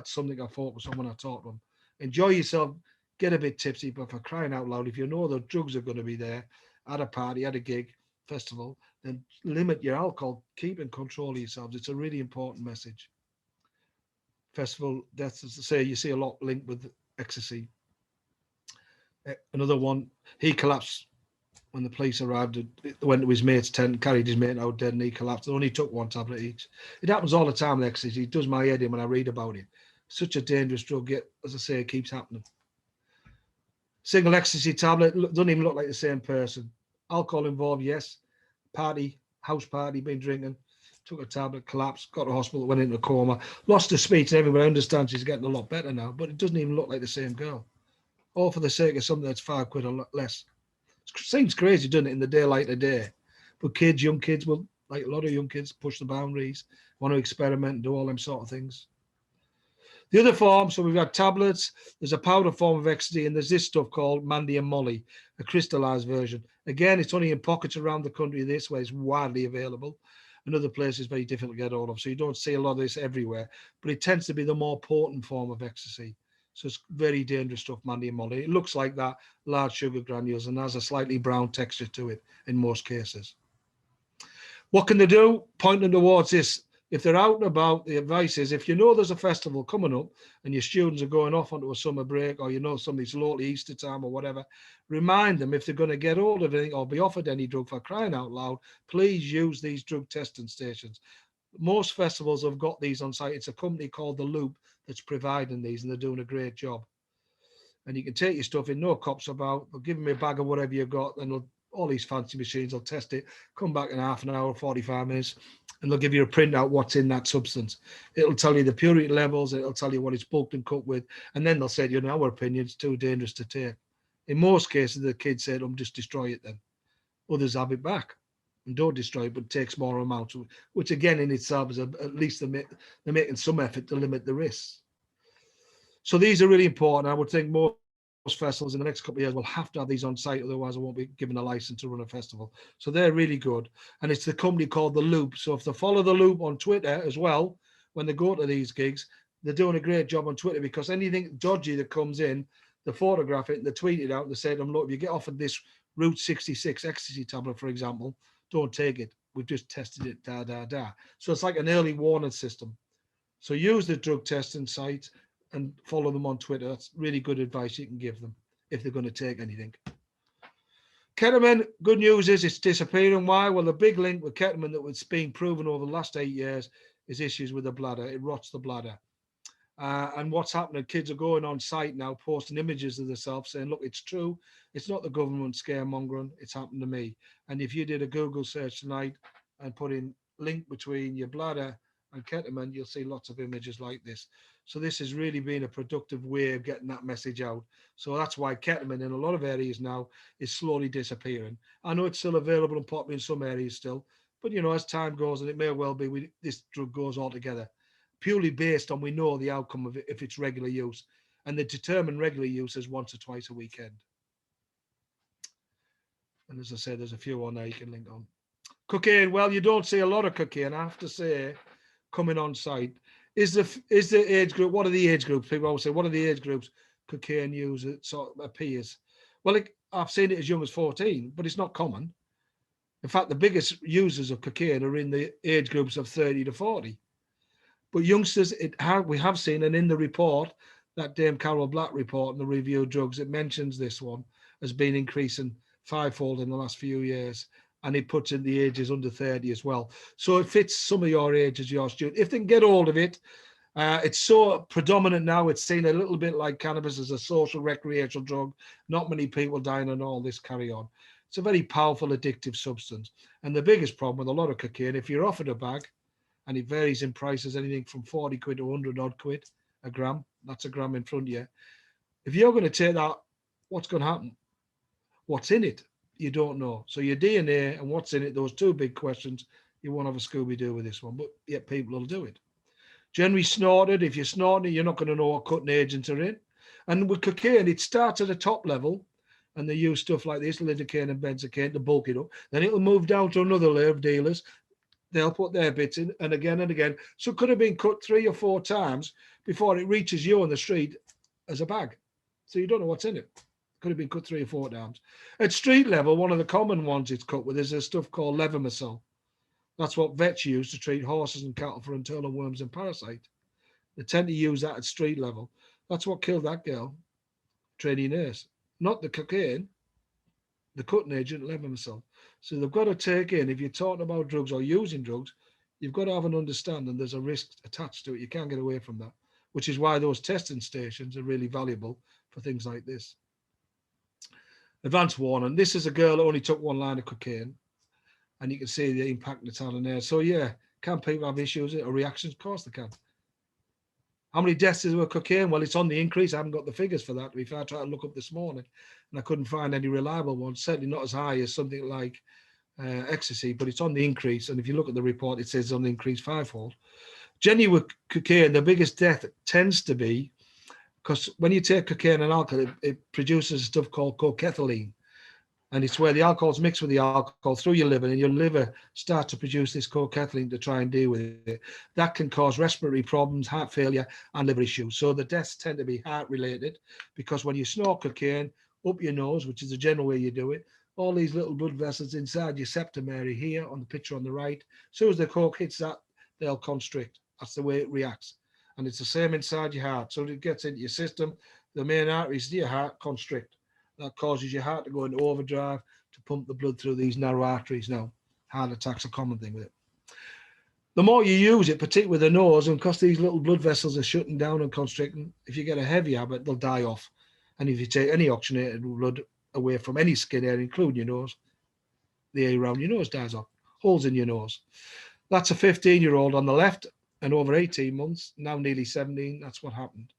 something I focus on when I talk to them. Enjoy yourself, get a bit tipsy, but for crying out loud, if you know the drugs are going to be there at a party, at a gig, festival, then limit your alcohol, keep in control of yourselves. It's a really important message. Festival deaths, as I say, you see a lot linked with ecstasy. Another one, he collapsed when the police arrived, went to his mate's tent, carried his mate out dead, and he collapsed. They only took 1 tablet each. It happens all the time with ecstasy. It does my head in when I read about it. Such a dangerous drug, yet, as I say, it keeps happening. Single ecstasy tablet, doesn't even look like the same person. Alcohol involved, yes. Party, house party, been drinking, took a tablet, collapsed, got to hospital, went into a coma, lost her speech, and everybody understands she's getting a lot better now, but it doesn't even look like the same girl. All for the sake of something that's £5 or less. It seems crazy, doesn't it, in the daylight of day? But kids, young kids will, like a lot of young kids, push the boundaries, want to experiment and do all them sort of things. The other form, so we've got tablets, there's a powder form of ecstasy, and there's this stuff called Mandy and Molly, a crystallized version. Again, it's only in pockets around the country, this way it's widely available. In other places, very difficult to get hold of. So you don't see a lot of this everywhere, but it tends to be the more potent form of ecstasy. So it's very dangerous stuff, Mandy and Molly. It looks like that, large sugar granules, and has a slightly brown texture to it in most cases. What can they do? Pointing towards this If they're out and about, the advice is if you know there's a festival coming up and your students are going off onto a summer break, or you know somebody's locally Easter time or whatever, remind them if they're going to get hold of anything or be offered any drug, for crying out loud, please use these drug testing stations. Most festivals have got these on site. It's a company called The Loop that's providing these, and they're doing a great job. And you can take your stuff in, no cops about, they'll give them a bag of whatever you've got, and all these fancy machines will test it, come back in half an hour, 45 minutes, and they'll give you a printout what's in that substance. It'll tell you the purity levels, it'll tell you what it's bulked and cut with, and then they'll say to you, in our opinion, it's too dangerous to take. In most cases, the kids say, just destroy it then. Others have it back and don't destroy it, but take smaller amounts, which again in itself is at least they're making some effort to limit the risks. So these are really important. I would think most festivals in the next couple of years will have to have these on site, otherwise I won't be given a license to run a festival. So they're really good. And it's the company called The Loop. So if they follow The Loop on Twitter as well, when they go to these gigs, they're doing a great job on Twitter, because anything dodgy that comes in, they photograph it and they tweet it out. They say to them, look, if you get offered this Route 66 ecstasy tablet, for example, don't take it. We've just tested it, So it's like an early warning system. So use the drug testing site and follow them on Twitter. That's really good advice you can give them if they're going to take anything. Ketamine, good news is it's disappearing. Why? Well, the big link with ketamine that was being proven over the last 8 years is issues with the bladder. It rots the bladder. And what's happening, kids are going on site now, posting images of themselves saying, look, it's true. It's not the government scaremongering. It's happened to me. And if you did a Google search tonight and put in link between your bladder and ketamine, you'll see lots of images like this. So this has really been a productive way of getting that message out. So that's why ketamine in a lot of areas now is slowly disappearing. I know it's still available and popular in some areas still, but as time goes, and it may well be this drug goes altogether, purely based on we know the outcome of it if it's regular use. And they determine regular use as once or twice a weekend. And as I said, there's a few on there you can link on. Cocaine, well, you don't see a lot of cocaine, I have to say, coming on site. Is the age group, what are the age groups? People always say, what are the age groups cocaine use? It sort of appears. Well, I've seen it as young as 14, but it's not common. In fact, the biggest users of cocaine are in the age groups of 30 to 40. But youngsters, we have seen, and in the report, that Dame Carol Black report and the review of drugs, it mentions this one has been increasing fivefold in the last few years. And it puts in the ages under 30 as well. So it fits some of your ages, your student. If they can get hold of it, it's so predominant now. It's seen a little bit like cannabis as a social recreational drug. Not many people dying on all this carry on. It's a very powerful addictive substance. And the biggest problem with a lot of cocaine, if you're offered a bag, and it varies in prices, anything from 40 quid to 100 odd quid a gram. That's a gram in front of you. If you're going to take that, what's going to happen? What's in it? You don't know. So your DNA and what's in it, those two big questions, you won't have a Scooby-Doo with this one, but yet people will do it. Generally snorted. If you're snorting it, you're not going to know what cutting agents are in. And with cocaine, it starts at the top level, and they use stuff like this, lidocaine and benzocaine, to bulk it up. Then it'll move down to another layer of dealers. They'll put their bits in, and again and again. So it could have been cut 3 or 4 times before it reaches you on the street as a bag. So you don't know what's in it. Could have been cut 3 or 4 times. At street level, one of the common ones it's cut with is a stuff called levamisole. That's what vets use to treat horses and cattle for internal worms and parasites. They tend to use that at street level. That's what killed that girl, trainee nurse. Not the cocaine, the cutting agent, levamisole. So they've got to take in, if you're talking about drugs or using drugs, you've got to have an understanding there's a risk attached to it. You can't get away from that, which is why those testing stations are really valuable for things like this. Advance warning. This is a girl who only took 1 line of cocaine, and you can see the impact it's had on her. So yeah, can people have issues or reactions? Of course they can. How many deaths is there with cocaine? Well, it's on the increase. I haven't got the figures for that. To be fair, I tried to look up this morning, and I couldn't find any reliable ones. Certainly not as high as something like ecstasy, but it's on the increase. And if you look at the report, it says on the increase fivefold. Generally with cocaine, the biggest death tends to be because when you take cocaine and alcohol, it produces stuff called cocethylene. And it's where the alcohol's mixed with the alcohol through your liver, and your liver starts to produce this cocethylene to try and deal with it. That can cause respiratory problems, heart failure, and liver issues. So the deaths tend to be heart-related because when you snort cocaine up your nose, which is the general way you do it, all these little blood vessels inside your septum area here on the picture on the right, as soon as the coke hits that, they'll constrict. That's the way it reacts. And it's the same inside your heart. So it gets into your system, the main arteries of your heart constrict. That causes your heart to go into overdrive to pump the blood through these narrow arteries. Now, heart attack's a common thing with it. The more you use it, particularly with the nose, and because these little blood vessels are shutting down and constricting, if you get a heavy habit, they'll die off. And if you take any oxygenated blood away from any skin area, including your nose, the air around your nose dies off. Holes in your nose. That's a 15-year-old on the left, and over 18 months, now nearly 17, that's what happened.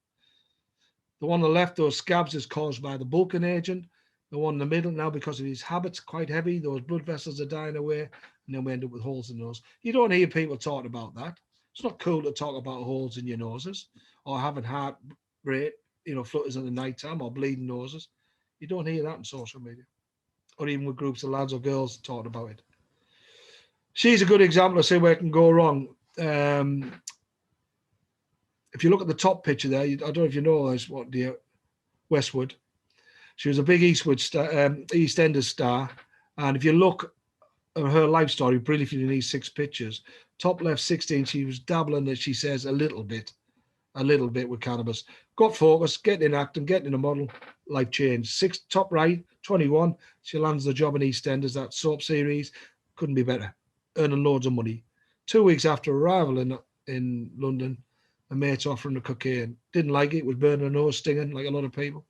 The one on the left, those scabs, is caused by the bulking agent. The one in the middle, now because of his habits, quite heavy, those blood vessels are dying away, and then we end up with holes in the nose. You don't hear people talking about that. It's not cool to talk about holes in your noses or having heart rate, flutters in the night time or bleeding noses. You don't hear that on social media or even with groups of lads or girls talking about it. She's a good example of where it can go wrong. If you look at the top picture there, I don't know if you know this, Westwood. She was a big EastEnders star. And if you look at her life story, briefly in these 6 pictures, top left 16, she was dabbling, as she says, a little bit with cannabis. Got focused, getting in acting, getting in a model, life changed. Top right, 21, she lands the job in EastEnders, that soap series. Couldn't be better. Earning loads of money. 2 weeks after arrival in London, a mate's offering her cocaine. Didn't like it, was burning her nose, stinging like a lot of people.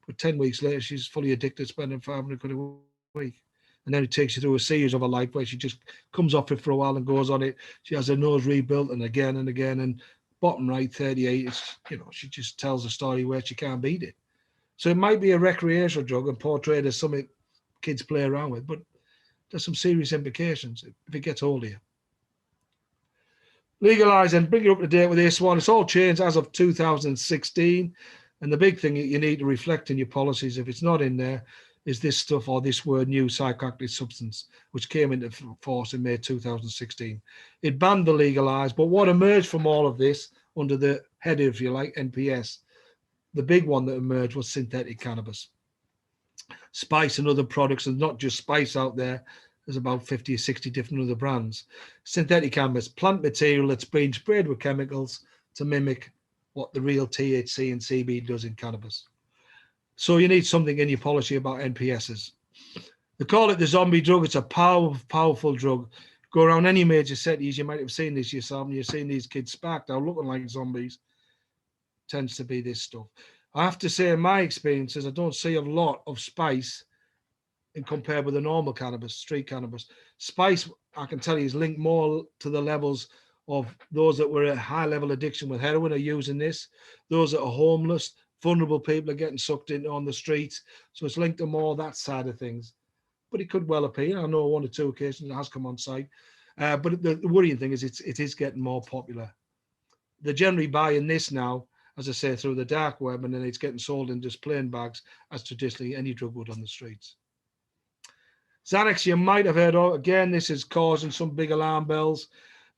But 10 weeks later, she's fully addicted, spending 500 quid a week. And then it takes you through a series of a life where she just comes off it for a while and goes on it. She has her nose rebuilt and again. And bottom right, 38, it's, she just tells a story where she can't beat it. So it might be a recreational drug and portrayed as something kids play around with, but there's some serious implications if it gets hold of you. Legalise and bring you up to date with this one. It's all changed as of 2016. And the big thing that you need to reflect in your policies, if it's not in there, is this stuff or this word new psychoactive substance, which came into force in May 2016. It banned the legalise, but what emerged from all of this under the header, if you like, NPS, the big one that emerged was synthetic cannabis. Spice and other products, and not just Spice out there, there's about 50 or 60 different other brands. Synthetic cannabis, plant material that's been sprayed with chemicals to mimic what the real THC and CBD does in cannabis. So you need something in your policy about NPSs. They call it the zombie drug. It's a powerful drug. Go around any major cities, you might have seen this yourself, and you've seen these kids sparked out looking like zombies. Tends to be this stuff. I have to say, in my experiences, I don't see a lot of spice in compared with the normal cannabis, street cannabis. Spice, I can tell you, is linked more to the levels of those that were at high level addiction with heroin are using this. Those that are homeless, vulnerable people are getting sucked in on the streets. So it's linked to more that side of things. But it could well appear. I know 1 or 2 occasions it has come on site. But the worrying thing is it is getting more popular. They're generally buying this now, as I say, through the dark web, and then it's getting sold in just plain bags as traditionally any drug would on the streets. Xanax, you might have heard of. Again, this is causing some big alarm bells.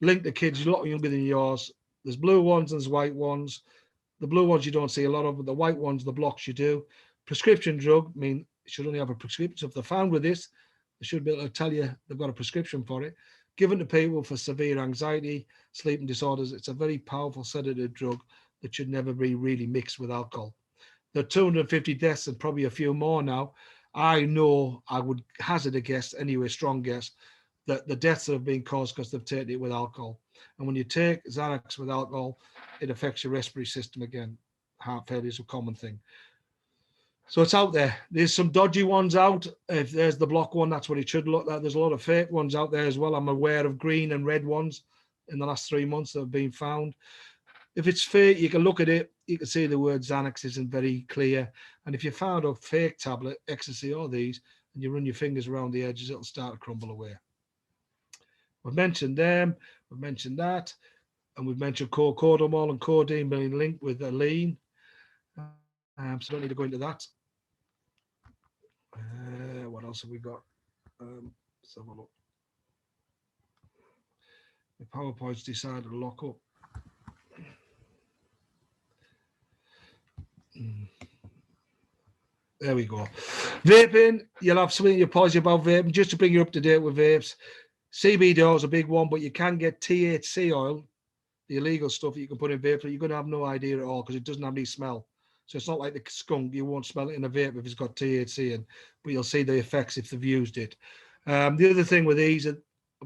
Linked to kids a lot younger than yours. There's blue ones and there's white ones. The blue ones you don't see a lot of, but the white ones, the blocks you do. Prescription drug, you should only have a prescription. So if they're found with this, they should be able to tell you they've got a prescription for it. Given to people for severe anxiety, sleeping disorders, it's a very powerful sedative drug that should never be really mixed with alcohol. There are 250 deaths and probably a few more now. I know, I would hazard a guess, anyway, strong guess, that the deaths have been caused because they've taken it with alcohol. And when you take Xanax with alcohol, it affects your respiratory system again. Heart failure is a common thing. So it's out there. There's some dodgy ones out. If there's the block one, that's what it should look like. There's a lot of fake ones out there as well. I'm aware of green and red ones in the last 3 months that have been found. If it's fake, you can look at it. You can see the word Xanax isn't very clear. And if you found a fake tablet, ecstasy or these, and you run your fingers around the edges, it'll start to crumble away. We've mentioned them. We've mentioned that. And we've mentioned cocodamol and codeine being linked with a lean. So I don't need to go into that. What else have we got? Let's have a look. The PowerPoint's decided to lock up. There we go. Vaping, you'll have something in your policy about vaping, just to bring you up to date with vapes. CBD oil is a big one, but you can get THC oil, the illegal stuff that you can put in vape, but you're going to have no idea at all because it doesn't have any smell. So it's not like the skunk. You won't smell it in a vape if it's got THC in, but you'll see the effects if they've used it. The other thing with these, I'm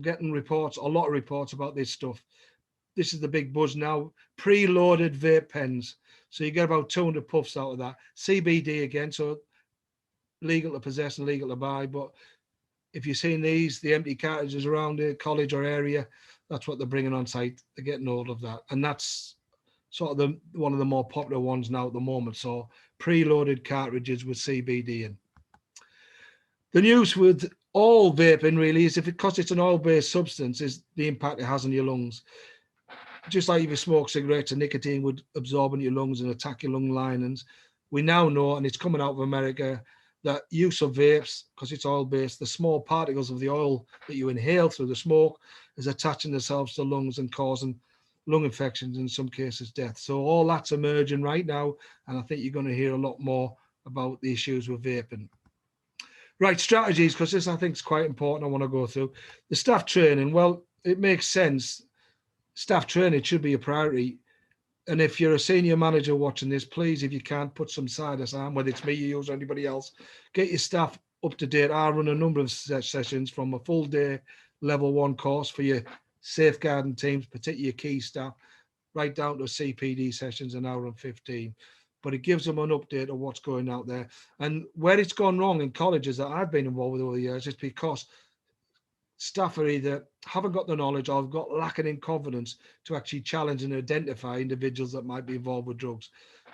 getting reports, a lot of reports about this stuff. This is the big buzz now, preloaded vape pens. So you get about 200 puffs out of that. CBD again, so legal to possess and legal to buy. But if you've seen these, the empty cartridges around the college or area, that's what they're bringing on site. They're getting hold of that. And that's sort of one of the more popular ones now at the moment. So preloaded cartridges with CBD in. The news with all vaping really is because it's an oil-based substance is the impact it has on your lungs. Just like if you smoke cigarettes, the nicotine would absorb into your lungs and attack your lung linings. We now know, and it's coming out of America, that use of vapes, because it's oil-based, the small particles of the oil that you inhale through the smoke is attaching themselves to lungs and causing lung infections, in some cases death. So all that's emerging right now, and I think you're going to hear a lot more about the issues with vaping. Right, strategies, because this I think is quite important. I want to go through the staff training. Well, it makes sense. Staff training should be a priority. And if you're a senior manager watching this, please, if you can, put some side aside, whether it's me, you, or anybody else, get your staff up to date. I run a number of sessions from a full day level 1 course for your safeguarding teams, particularly your key staff, right down to CPD sessions, an hour and 15. But it gives them an update of what's going out there. And where it's gone wrong in colleges that I've been involved with over the years is because staff are either haven't got the knowledge or have got lacking in confidence to actually challenge and identify individuals that might be involved with drugs.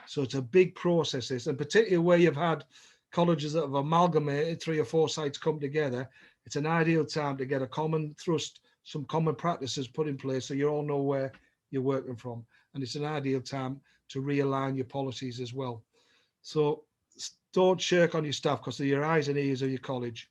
So it's a big process, this, and particularly where you've had colleges that have amalgamated 3 or 4 sites come together, it's an ideal time to get a common thrust, some common practices put in place so you all know where you're working from. And it's an ideal time to realign your policies as well. So don't shirk on your staff because they're your eyes and ears of your college.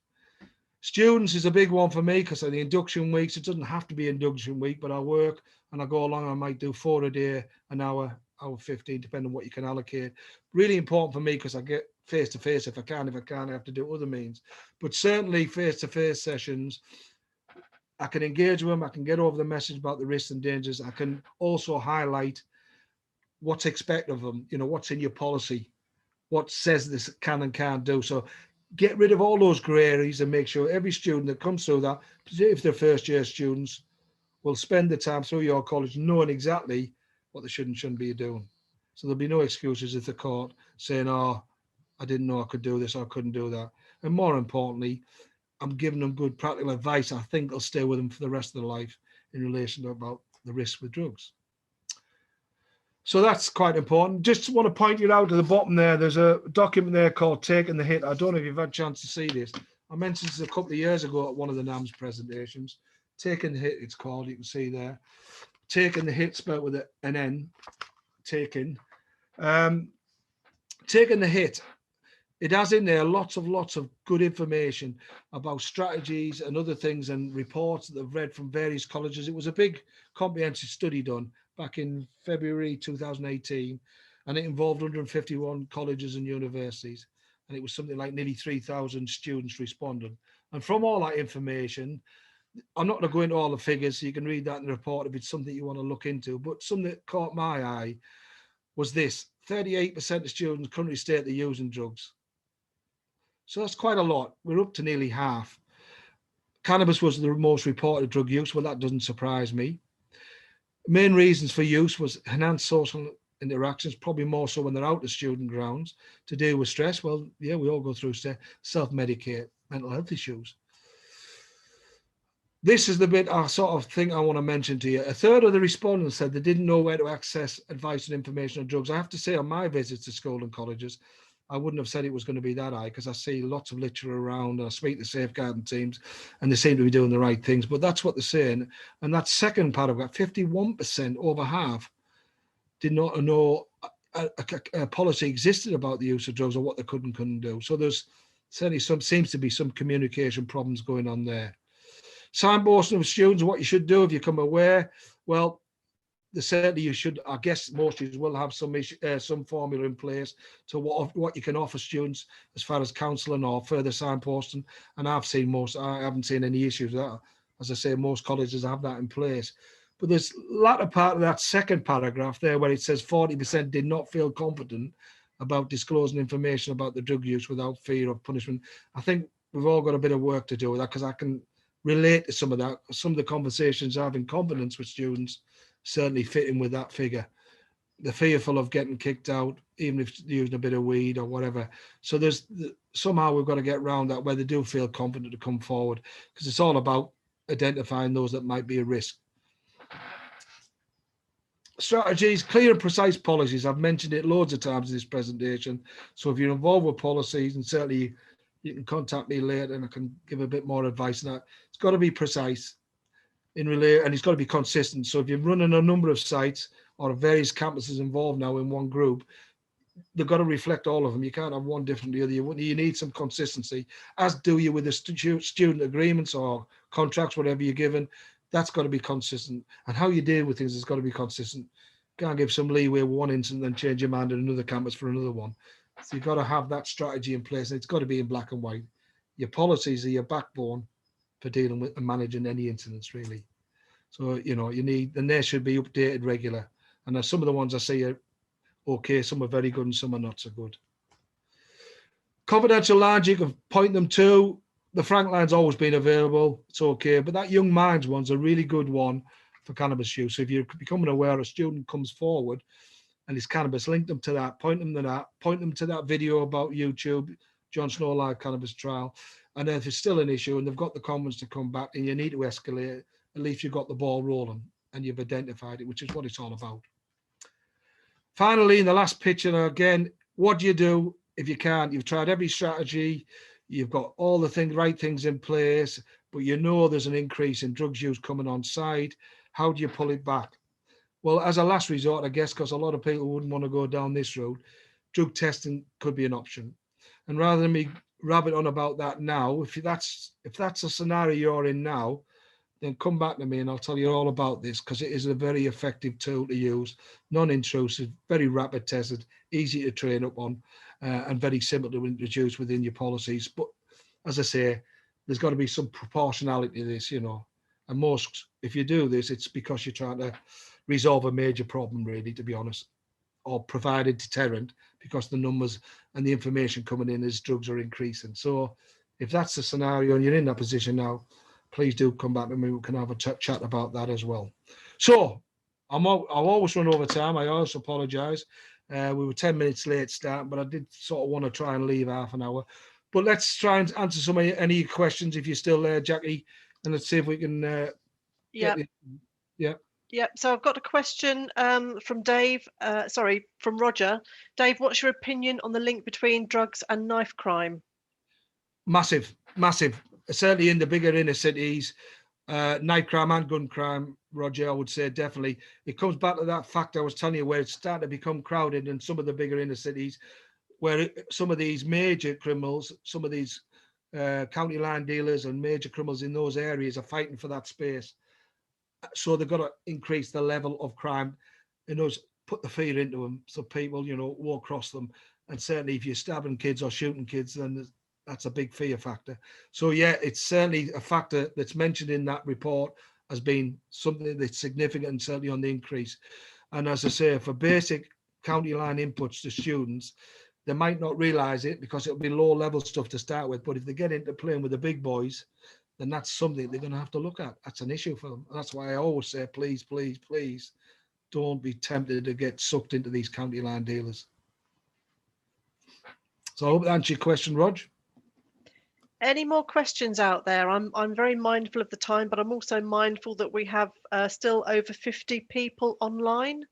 Students is a big one for me because of the induction weeks. It doesn't have to be induction week, but I work and I go along. I might do 4 a day, an hour, hour 15, depending on what you can allocate. Really important for me because I get face-to-face if I can. If I can't, I have to do other means. But certainly face-to-face sessions, I can engage with them. I can get over the message about the risks and dangers. I can also highlight what's expected of them, what's in your policy, what says this can and can't do. So get rid of all those grey areas and make sure every student that comes through that, if they're first year students, will spend the time through your college knowing exactly what they should and shouldn't be doing. So there'll be no excuses if they're caught saying, oh, I didn't know I could do this or I couldn't do that. And more importantly, I'm giving them good practical advice I think will stay with them for the rest of their life in relation to about the risks with drugs. So that's quite important. Just want to point you out to the bottom there. There's a document there called Taking the Hit. I don't know if you've had a chance to see this. I mentioned this a couple of years ago at one of the NAMS presentations. Taking the Hit, it's called. You can see there. Taking the Hit, spelled with an N. Taking. Taking the Hit. It has in there lots of good information about strategies and other things and reports that I've read from various colleges. It was a big comprehensive study done back in February 2018, and it involved 151 colleges and universities. And it was something like nearly 3,000 students responded. And from all that information, I'm not going to go into all the figures, so you can read that in the report if it's something you want to look into. But something that caught my eye was this: 38% of students currently state they're using drugs. So that's quite a lot. We're up to nearly half. Cannabis was the most reported drug use. Well, that doesn't surprise me. Main reasons for use was enhanced social interactions, probably more so when they're out of student grounds, to deal with stress. Well, yeah, we all go through stress, self-medicate, mental health issues. This is the bit I sort of think I want to mention to you. A third of the respondents said they didn't know where to access advice and information on drugs. I have to say, on my visits to school and colleges, I wouldn't have said it was going to be that high because I see lots of literature around. I speak to safeguarding teams and they seem to be doing the right things, but that's what they're saying. And that second part of that, 51%, over half, did not know a policy existed about the use of drugs or what they could and couldn't do. So there's certainly seems to be some communication problems going on there. Signposting of students, what you should do if you come aware. Well, certainly you should, I guess most of you will have some formula in place to what you can offer students as far as counselling or further signposting. And I've seen I haven't seen any issues with that. As I say, most colleges have that in place. But there's latter part of that second paragraph there where it says 40% did not feel confident about disclosing information about the drug use without fear of punishment. I think we've all got a bit of work to do with that, because I can relate to some of that. Some of the conversations I have in confidence with students certainly fit in with that figure. They're fearful of getting kicked out, even if they're using a bit of weed or whatever. So there's somehow we've got to get around that where they do feel confident to come forward, because it's all about identifying those that might be a risk. Strategies, clear and precise policies. I've mentioned it loads of times in this presentation. So if you're involved with policies, and certainly you can contact me later and I can give a bit more advice on that. It's got to be precise in relay, and it's got to be consistent. So if you're running a number of sites or various campuses involved now in one group, they've got to reflect all of them. You can't have one different to the other. You need some consistency, as do you with the student agreements or contracts, whatever you're given. That's got to be consistent. And how you deal with things has got to be consistent. Can't give some leeway one instant and change your mind at another campus for another one. So you've got to have that strategy in place, and it's got to be in black and white. Your policies are your backbone for dealing with and managing any incidents, really. So, you need, and they should be updated regular. And some of the ones I see are okay, some are very good and some are not so good. Confidential lines, you can point them to. The Frank line's always been available. It's okay. But that Young Minds one's a really good one for cannabis use. So if you're becoming aware a student comes forward and it's cannabis, link them to that, point them to that video about YouTube, John Snow Live Cannabis Trial. And then if it's still an issue and they've got the confidence to come back and you need to escalate, at least you've got the ball rolling and you've identified it, which is what it's all about. Finally, in the last picture, again, what do you do if you can't? You've tried every strategy, you've got all the right things in place, but you know there's an increase in drugs use coming on site. How do you pull it back? Well, as a last resort, I guess, because a lot of people wouldn't want to go down this route, drug testing could be an option. And rather than me rabbit on about that now, if that's a scenario you're in now, then come back to me and I'll tell you all about this, because it is a very effective tool to use, non-intrusive, very rapid tested, easy to train up on, and very simple to introduce within your policies. But as I say, there's got to be some proportionality to this, and most, if you do this, it's because you're trying to resolve a major problem, really, to be honest, or provide a deterrent, because the numbers and the information coming in as drugs are increasing. So if that's the scenario and you're in that position now, please do come back to me. We can have a chat about that as well. So I'll always run over time. I also apologize. We were 10 minutes late start, but I did sort of want to try and leave half an hour. But let's try and answer any questions if you're still there, Jackie, and let's see if we can. Yeah. So I've got a question from Dave. From Roger. Dave, what's your opinion on the link between drugs and knife crime? Massive. Certainly in the bigger inner cities, knife crime and gun crime, Roger, I would say definitely. It comes back to that fact I was telling you, where it's starting to become crowded in some of the bigger inner cities, where some of these major criminals, some of these county line dealers and major criminals in those areas are fighting for that space. So they've got to increase the level of crime and put the fear into them so people, walk across them. And certainly if you're stabbing kids or shooting kids, then that's a big fear factor. So yeah, it's certainly a factor that's mentioned in that report as being something that's significant and certainly on the increase. And as I say, for basic county line inputs to students, they might not realize it because it'll be low level stuff to start with. But if they get into playing with the big boys, then that's something they're going to have to look at. That's an issue for them. And that's why I always say, please, please, please, don't be tempted to get sucked into these county line dealers. So I hope that answers your question, Rog. Any more questions out there? I'm very mindful of the time, but I'm also mindful that we have still over 50 people online.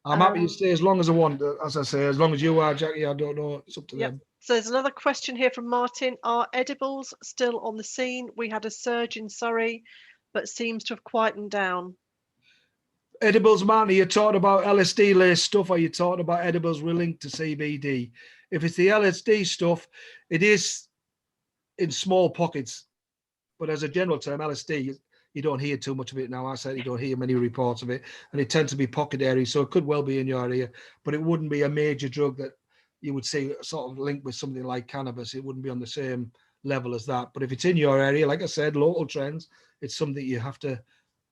I'm happy to stay as long as I want. As I say, as long as you are, Jackie, I don't know. It's up to them. So there's another question here from Martin. Are edibles still on the scene? We had a surge in Surrey, but seems to have quietened down. Edibles, Martin, you're talking about LSD-laced stuff, or you're talking about edibles linked to CBD? If it's the LSD stuff, it is in small pockets. But as a general term, LSD, you don't hear too much of it now. I certainly don't hear many reports of it. And it tends to be pocket areas, so it could well be in your area, but it wouldn't be a major drug that you would see sort of linked with something like cannabis. It wouldn't be on the same level as that. But if it's in your area, like I said, local trends, it's something you have to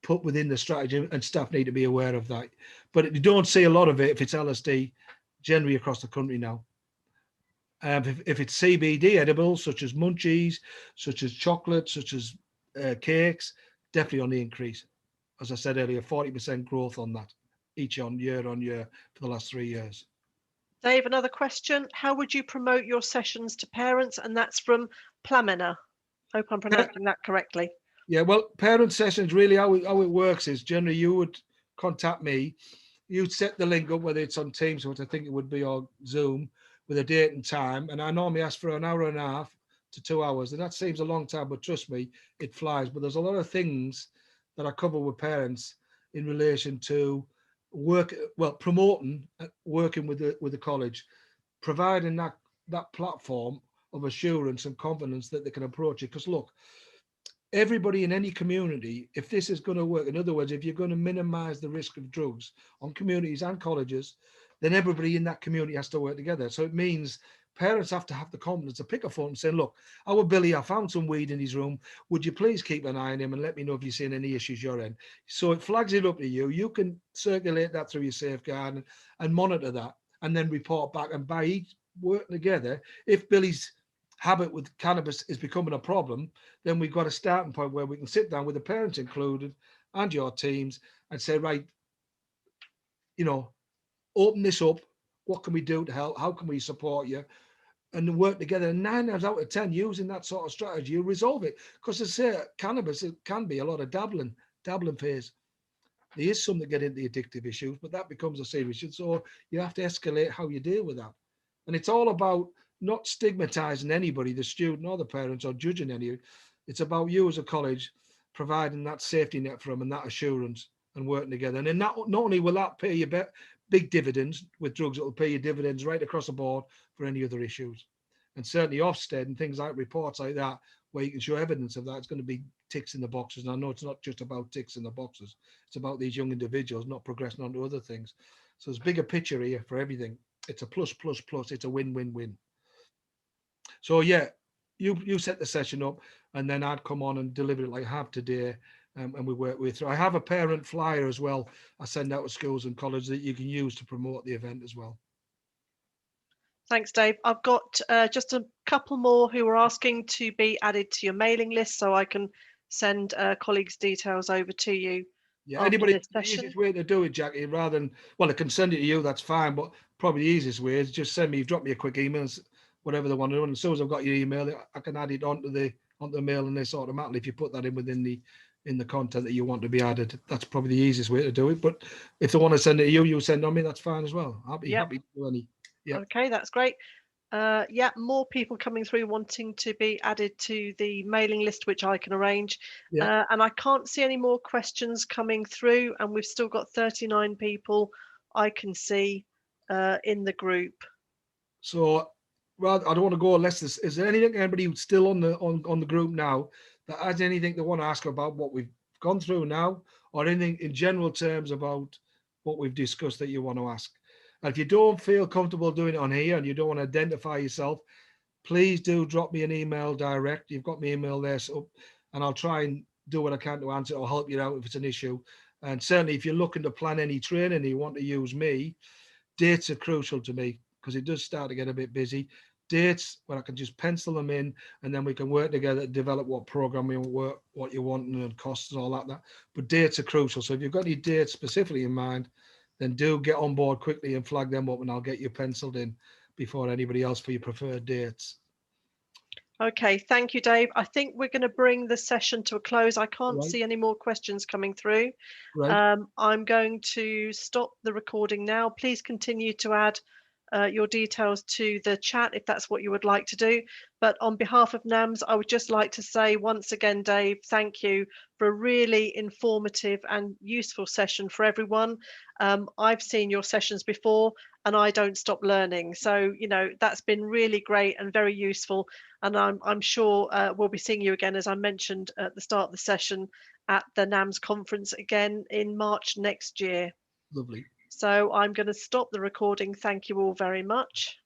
put within the strategy, and staff need to be aware of that. But you don't see a lot of it if it's LSD generally across the country now. If it's CBD edibles, such as munchies, such as chocolate, such as cakes, definitely on the increase. As I said earlier, 40% growth on that each on year for the last 3 years. Dave, another question. How would you promote your sessions to parents? And that's from Plamena. Hope I'm pronouncing that correctly. Yeah, well, parent sessions, really how it works is generally you would contact me, you'd set the link up, whether it's on Teams, which I think it would be, or Zoom, with a date and time. And I normally ask for an hour and a half to 2 hours. And that seems a long time, but trust me, it flies. But there's a lot of things that I cover with parents in relation to promoting, working with the college, providing that platform of assurance and confidence that they can approach it. Because look, everybody in any community, if this is going to work, in other words, if you're going to minimize the risk of drugs on communities and colleges, then everybody in that community has to work together. So it means parents have to have the confidence to pick a phone and say, look, our Billy, I found some weed in his room. Would you please keep an eye on him and let me know if you're seeing any issues your end? So it flags it up to you. You can circulate that through your safeguard and monitor that, and then report back. And by each working together, if Billy's habit with cannabis is becoming a problem, then we've got a starting point where we can sit down with the parents included and your teams and say, right, open this up. What can we do to help? How can we support you? And work together. And 9 times out of 10, using that sort of strategy, you resolve it. Because as I say, cannabis, it can be a lot of dabbling phase. There is some that get into the addictive issues, but that becomes a serious issue. So you have to escalate how you deal with that. And it's all about not stigmatizing anybody, the student or the parents, or judging any. It's about you as a college providing that safety net for them and that assurance and working together. And then not only will that pay you big dividends with drugs, it will pay you dividends right across the board for any other issues. And certainly Ofsted and things like reports like that, where you can show evidence of that, it's going to be ticks in the boxes. And I know it's not just about ticks in the boxes. It's about these young individuals not progressing on to other things. So there's a bigger picture here for everything. It's a plus. It's a win-win-win. So yeah, you set the session up, and then I'd come on and deliver it like I have today, and we work with through. I have a parent flyer as well. I send out to schools and colleges that you can use to promote the event as well. Thanks, Dave. I've got just a couple more who are asking to be added to your mailing list, so I can send colleagues' details over to you. Yeah, after anybody, this the session. easiest way to do it, Jackie, rather than, well, I can send it to you, that's fine, but probably the easiest way is just drop me a quick email, whatever they want to do. And as soon as I've got your email, I can add it onto the mailing list automatically if you put that in within the content that you want to be added. That's probably the easiest way to do it. But if they want to send it to you, you send on me, that's fine as well. Happy to do any. Yeah. Okay, that's great. Yeah, more people coming through wanting to be added to the mailing list, which I can arrange. Yeah. And I can't see any more questions coming through, and we've still got 39 people I can see in the group. So, I don't want to go unless is there anything, anybody who's still on the group now that has anything they want to ask about what we've gone through now, or anything in general terms about what we've discussed that you want to ask? And if you don't feel comfortable doing it on here and you don't want to identify yourself, please do drop me an email direct. You've got my email there, so, and I'll try and do what I can to answer or help you out if it's an issue. And certainly if you're looking to plan any training and you want to use me, dates are crucial to me because it does start to get a bit busy. Dates where I can just pencil them in, and then we can work together to develop what program we work, what you want, and costs and all that. But dates are crucial. So if you've got any dates specifically in mind, then do get on board quickly and flag them up, and I'll get you penciled in before anybody else for your preferred dates. Okay, thank you, Dave. I think we're going to bring the session to a close. I can't see any more questions coming through. Right. I'm going to stop the recording now. Please continue to add your details to the chat if that's what you would like to do. But on behalf of NAMS, I would just like to say once again, Dave, thank you for a really informative and useful session for everyone. I've seen your sessions before and I don't stop learning. So, that's been really great and very useful. And I'm sure we'll be seeing you again, as I mentioned at the start of the session, at the NAMS conference again in March next year. Lovely. So I'm going to stop the recording. Thank you all very much.